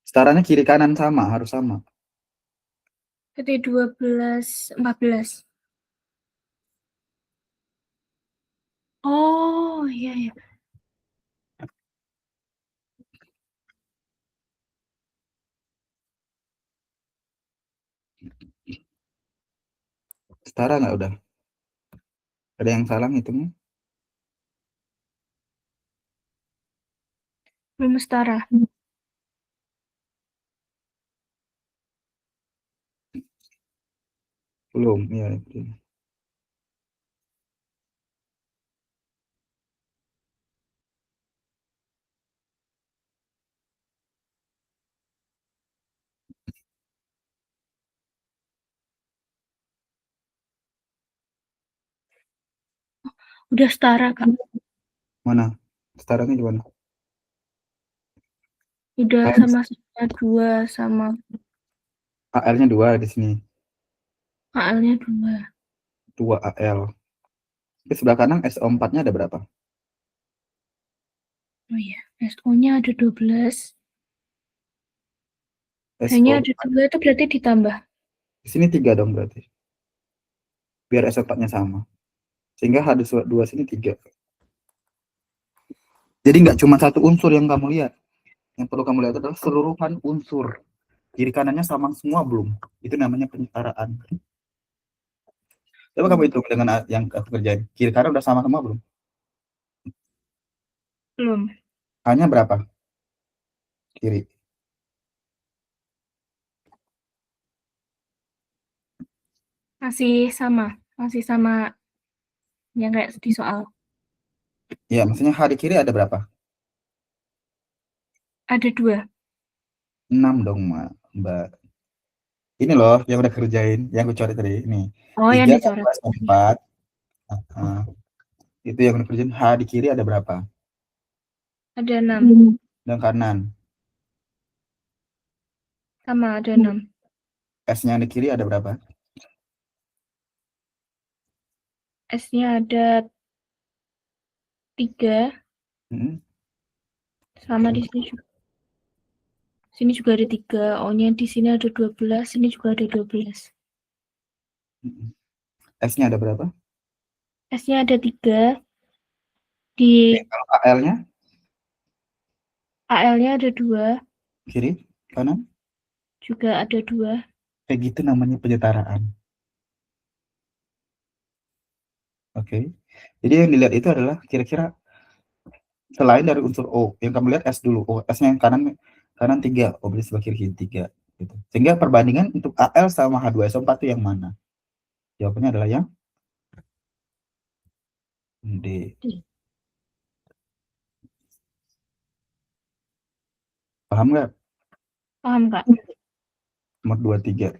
Setarannya kiri kanan sama, harus sama. Berarti 12, 14. Oh, iya. Setara nggak udah? Ada yang salah hitungnya? Belum setara. Belum, ya. Udah setara, Kak. Mana? Setaranya di mana? Udah sama-sama 2 sama AL-nya 2 di sini. AL-nya 2. 2 AL. Di sebelah kanan SO4-nya ada berapa? Oh iya, SO-nya ada 12. Hanya SO ada 2 itu berarti ditambah. di sini 3 dong berarti. Biar SO4-nya sama. Sehingga H2 sini 3. Jadi nggak cuma satu unsur yang kamu lihat. Yang perlu kamu lihat adalah keseluruhan unsur. Kiri kanannya sama semua belum? Itu namanya penyetaraan. Coba kamu hitung dengan yang aku kerjain. Kiri kanan udah sama semua belum? Belum. Hanya berapa? Kiri. Masih sama yang kayak di soal. Ya, maksudnya H di kiri ada berapa? Ada 2. 6 dong, Mbak. Ini loh yang udah kerjain, yang aku coret tadi. Ini. Oh, yang 3 dicoret. 4. Itu yang udah kerjain. H di kiri ada berapa? Ada 6. Dan kanan. Sama ada 6. S-nya di kiri ada berapa? S-nya ada 3, Mm-mm. sama di sini juga. Sini juga ada 3, O-nya di sini ada 12, sini juga ada 12. Mm-mm. S-nya ada berapa? S-nya ada 3, di Kalau AL-nya AL-nya ada 2, kiri, kanan, juga ada 2. kayak gitu namanya penyetaraan. Oke. Jadi yang dilihat itu adalah kira-kira selain dari unsur O, yang kamu lihat S dulu. Oh, S-nya yang kanan kanan 3, O berarti sebelah kiri 3 gitu. Sehingga perbandingan untuk AL sama H2SO4 itu yang mana? Jawabannya adalah yang D. Paham nggak? Paham, Kak? Nomor 23.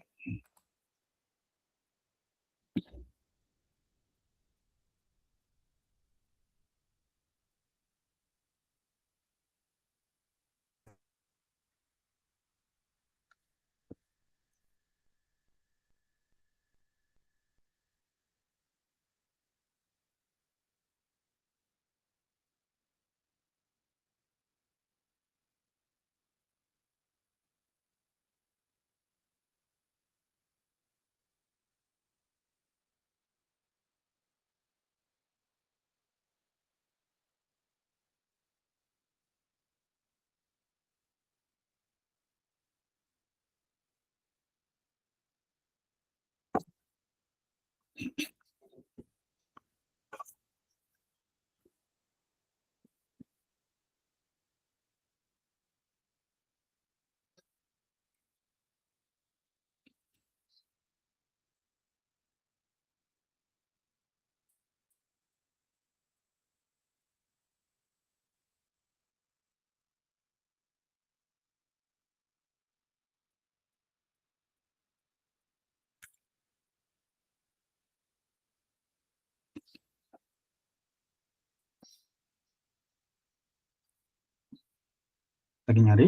Lagi nyari?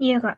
Iya, Kak.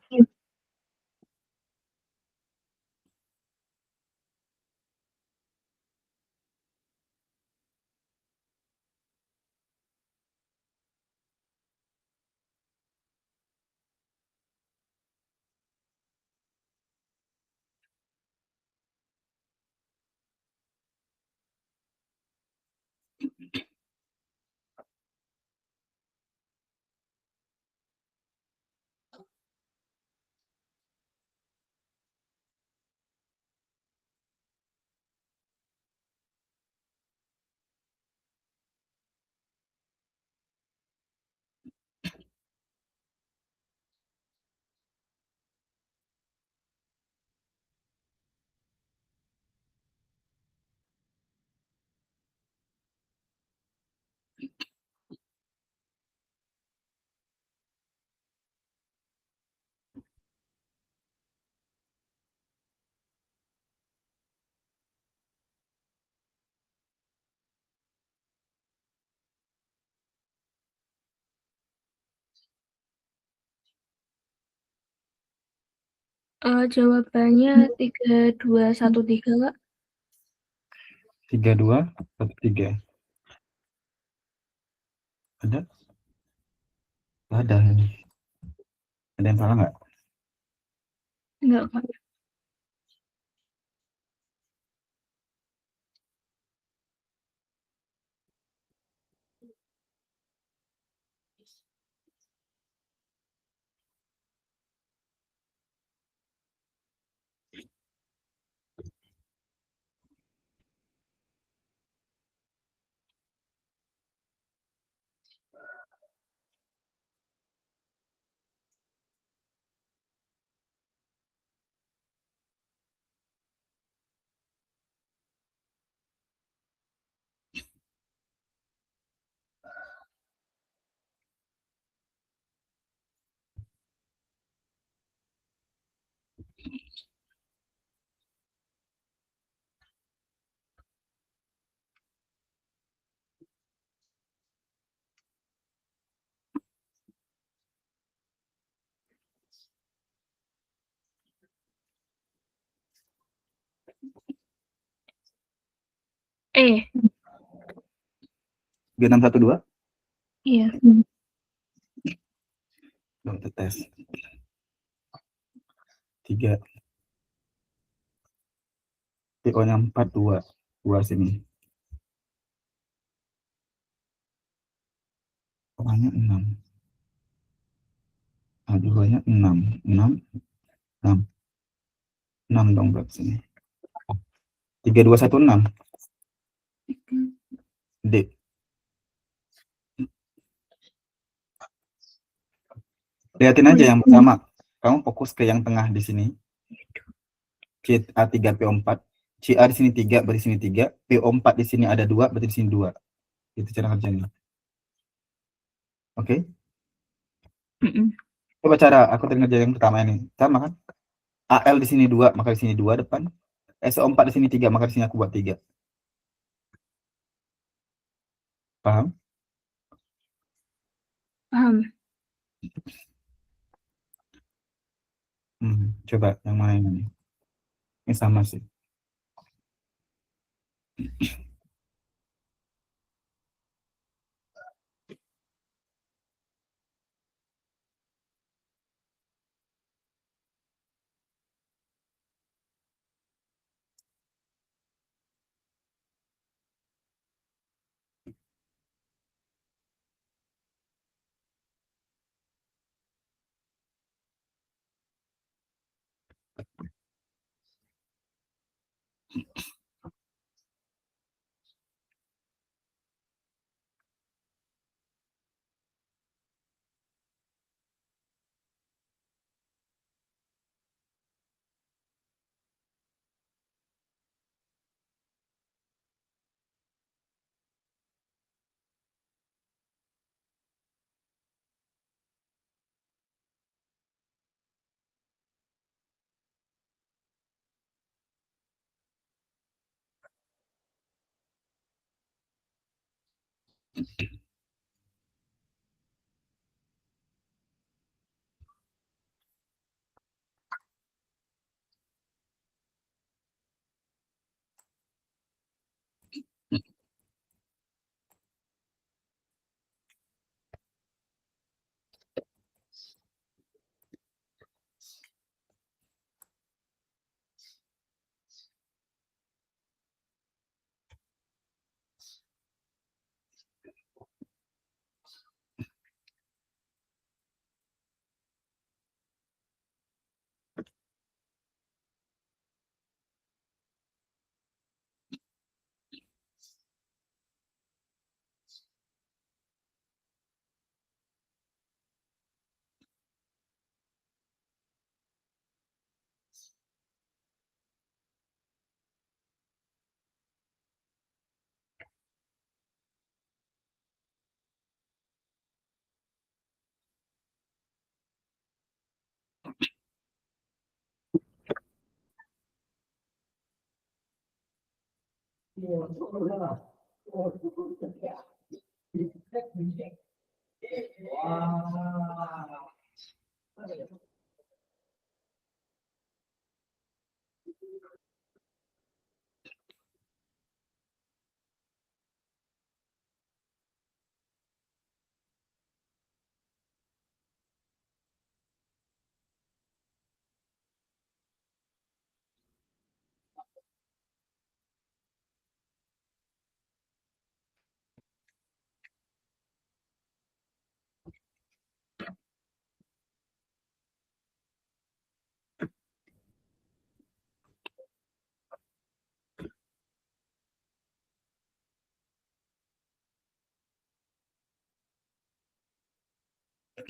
Jawabannya 3213, Kak. 3, 2, 1, 3. Ada? Ada ini. Ada yang salah nggak? Enggak, Kak. G612? Iya. Untuk tes. 3. PO-nya 4, 2. 2 sini. O-nya 6. A2-nya 6. 6. 6. 6 dong berarti sini. 3216. D. Lihatin aja yang pertama. Kamu fokus ke yang tengah di sini. A3 PO4. CA di sini 3, berarti sini 3. PO4 di sini ada 2, berarti di sini 2. Itu cara kerjanya. Oke? Coba cara aku ngerjain yang pertama ini. Sama kan? AL di sini 2, maka di sini 2 depan. SO4 di sini 3, maka di sini aku buat 3. Paham? Paham. Coba yang mana ini? Ini sama sih.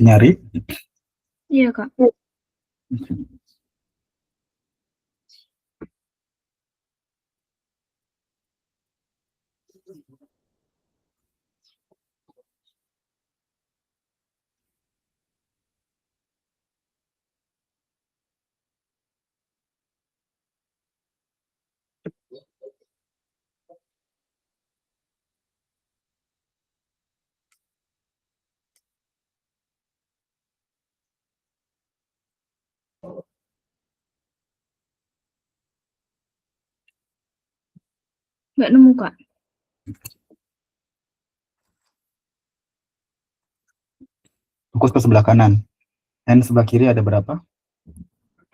Nyari? Iya, Kak. Nggak nemu, Kak. Fokus ke sebelah kanan. N sebelah kiri ada berapa?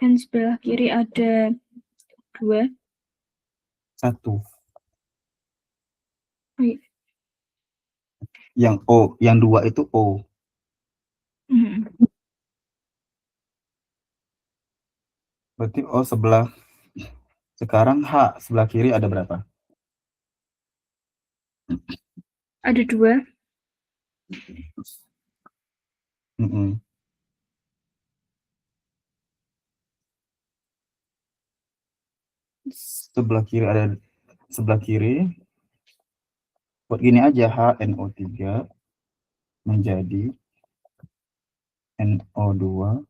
N sebelah kiri ada 2. 1. Oh, iya. Yang O, yang 2 itu O. Berarti O sebelah. Sekarang H sebelah kiri ada berapa? Ada 2. Sebelah kiri ada sebelah kiri. Buat gini aja, HNO3 menjadi NO2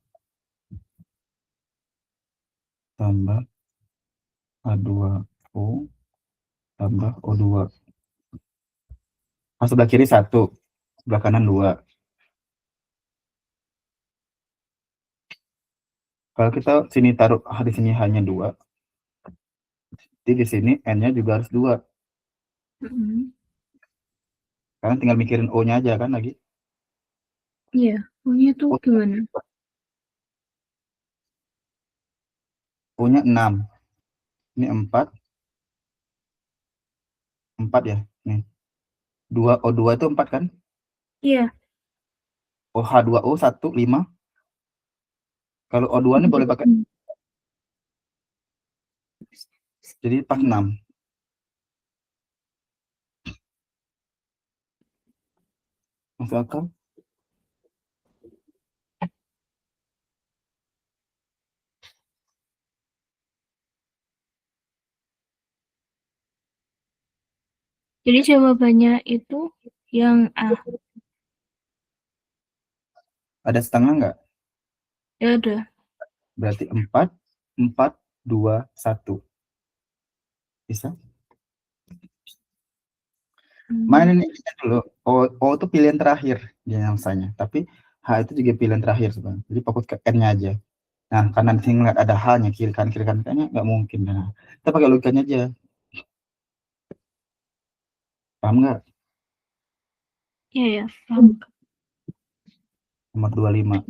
tambah H2O tambah O2. Sebelah kiri 1, sebelah kanan 2. Kalau kita sini taruh di sini hanya 2, jadi di sini N-nya juga harus 2. Kalian tinggal mikirin O-nya aja kan lagi. Iya, O-nya tuh gimana? O-nya 6. Ini 4. 4 ya. Nih. 2 O2 itu 4 kan? Iya. OH2O 1, 5. Kalau O2 ini boleh pakai. Jadi pas 6. Masuk akal? Jadi jawabannya itu yang A. Ada setengah nggak? Ya udah. Berarti 4, 4, 2, 1. Bisa? Mainin ini dulu. O itu pilihan terakhir di angsanya. Tapi H itu juga pilihan terakhir sebenarnya. Jadi fokus ke N-nya aja. Nah, karena di sini nggak ada H-nya, kiri kanan kayaknya nggak mungkin. Nah, kita pakai logikanya aja. Paham nggak? Iya ya, paham. Nomor 25.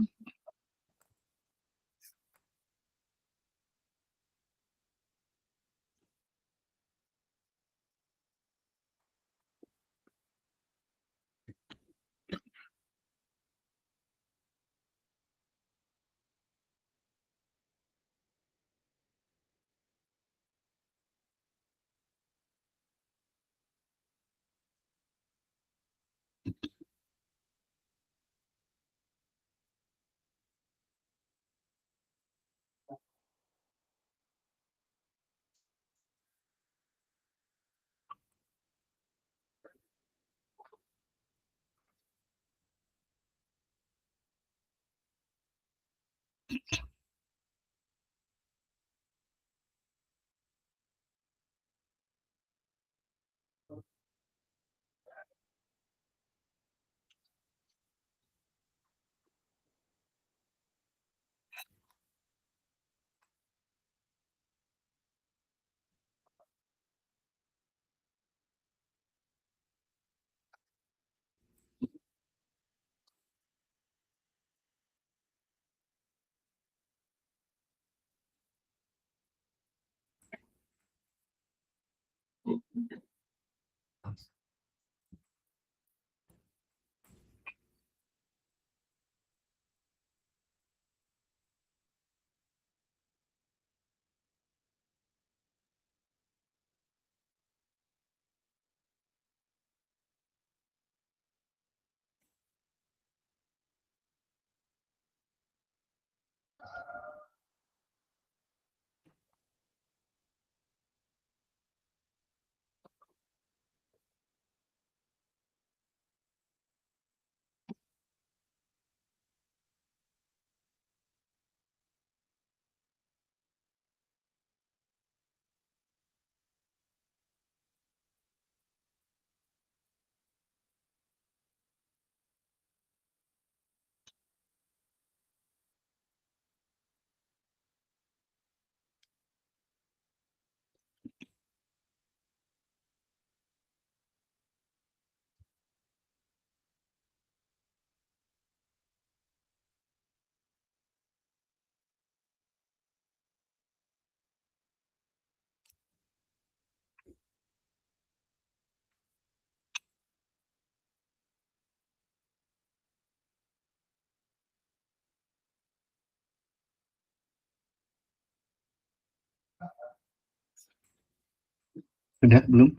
Udah belum?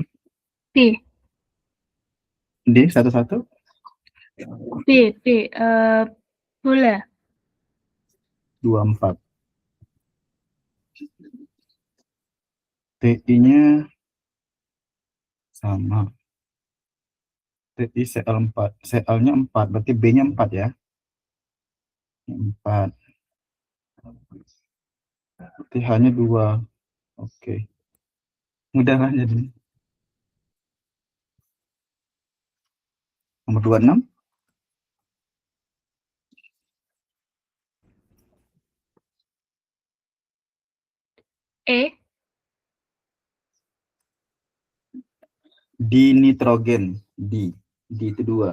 B. D satu-satu. B. B. Bola. 24. TI-nya sama. TI CL4. CL-nya 4. Berarti B-nya 4 ya. 4. Berarti H-nya 2. Oke. Mudah lah jadi. Nomor 26. E. Dinitrogen. D. D itu 2.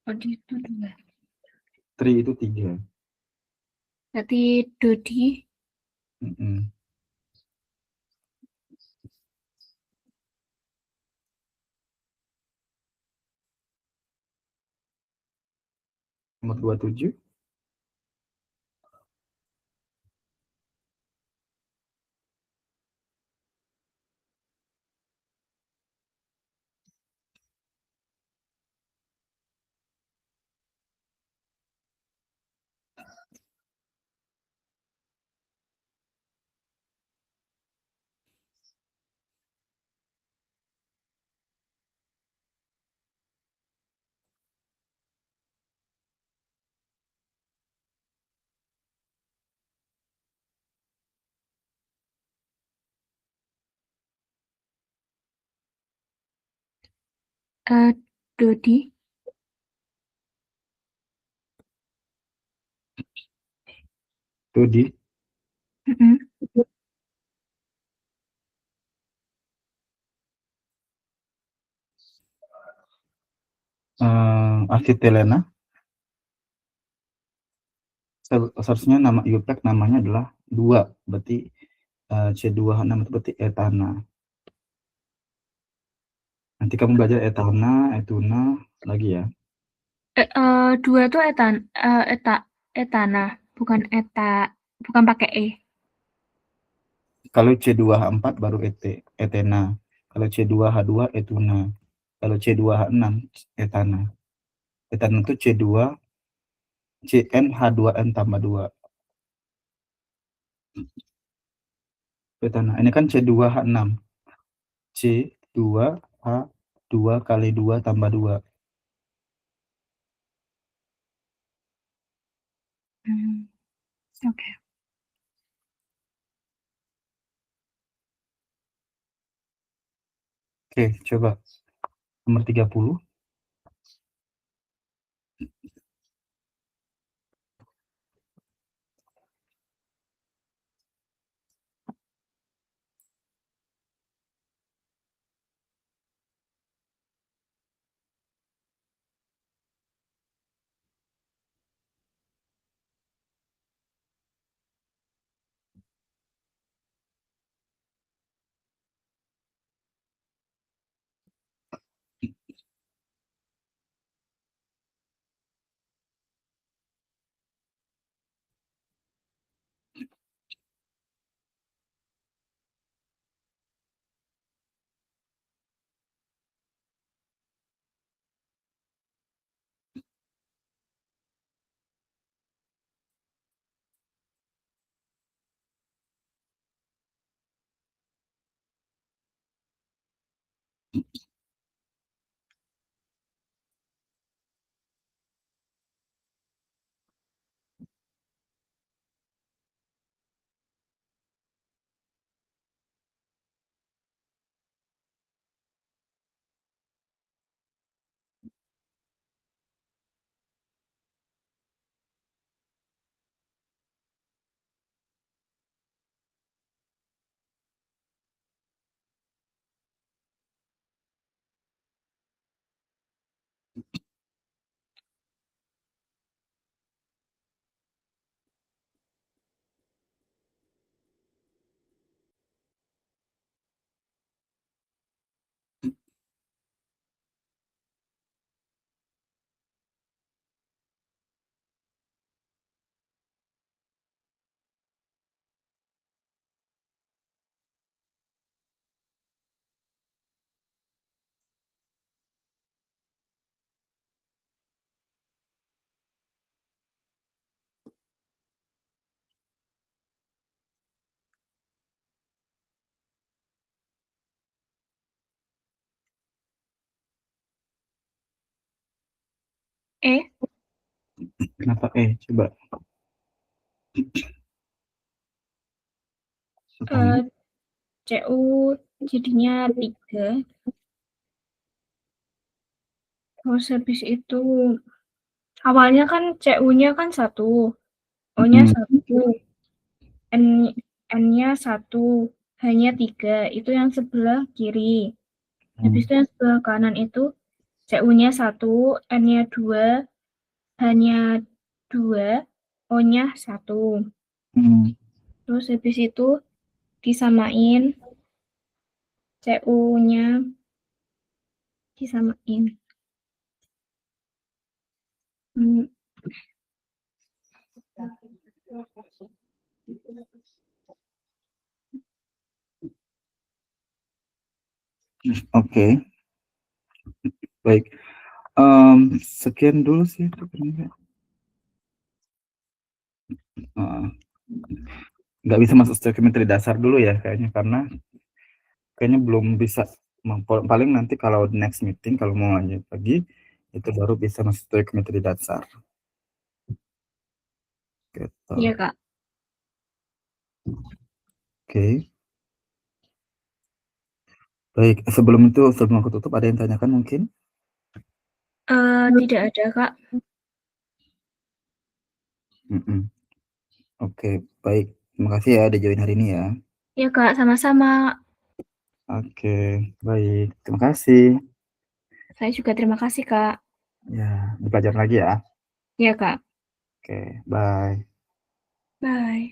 Oh, itu 2. Tri itu 3. Berarti Dodi. Mm-mm. Nomor 27. Dodi. Itu di Mm-mm. Acetilena. Seharusnya nama IUPAC namanya adalah 2. Berarti C2H6 itu berarti etana. Nanti kamu belajar etana, etuna lagi ya. 2 tuh etana, bukan bukan pakai E. Kalau C2H4 baru etena. Kalau C2H2 etuna. Kalau C2H6 etana. Etana itu C2 CnH2n tambah 2. Etana. Ini kan C2H6. C2H2 kali 2 tambah 2. Oke. Oke, coba. Nomor 30. E. Kenapa coba. CU jadinya 3. Terus habis itu awalnya kan CU-nya kan 1, O-nya 1, N-nya 1, H-nya 3, itu yang sebelah kiri. Habis itu yang sebelah kanan itu CU-nya 1, N-nya 2, H-nya 2, O-nya 1. Terus habis itu disamain, CU-nya disamain. Oke. Baik. Sekian dulu sih nggak bisa masuk stoichiometry dasar dulu ya kayaknya, karena kayaknya belum bisa. Paling nanti kalau next meeting kalau mau lanjut lagi itu baru bisa masuk stoichiometry dasar gitu. Iya, Kak. Oke. Baik, sebelum aku tutup, ada yang tanyakan mungkin? Tidak ada, Kak. Oke, baik. Terima kasih ya udah join hari ini ya. Iya, Kak, sama-sama. Oke, baik. Terima kasih. Saya juga terima kasih, Kak. Ya, di pelajaran lagi ya. Iya, Kak. Oke, bye. Bye.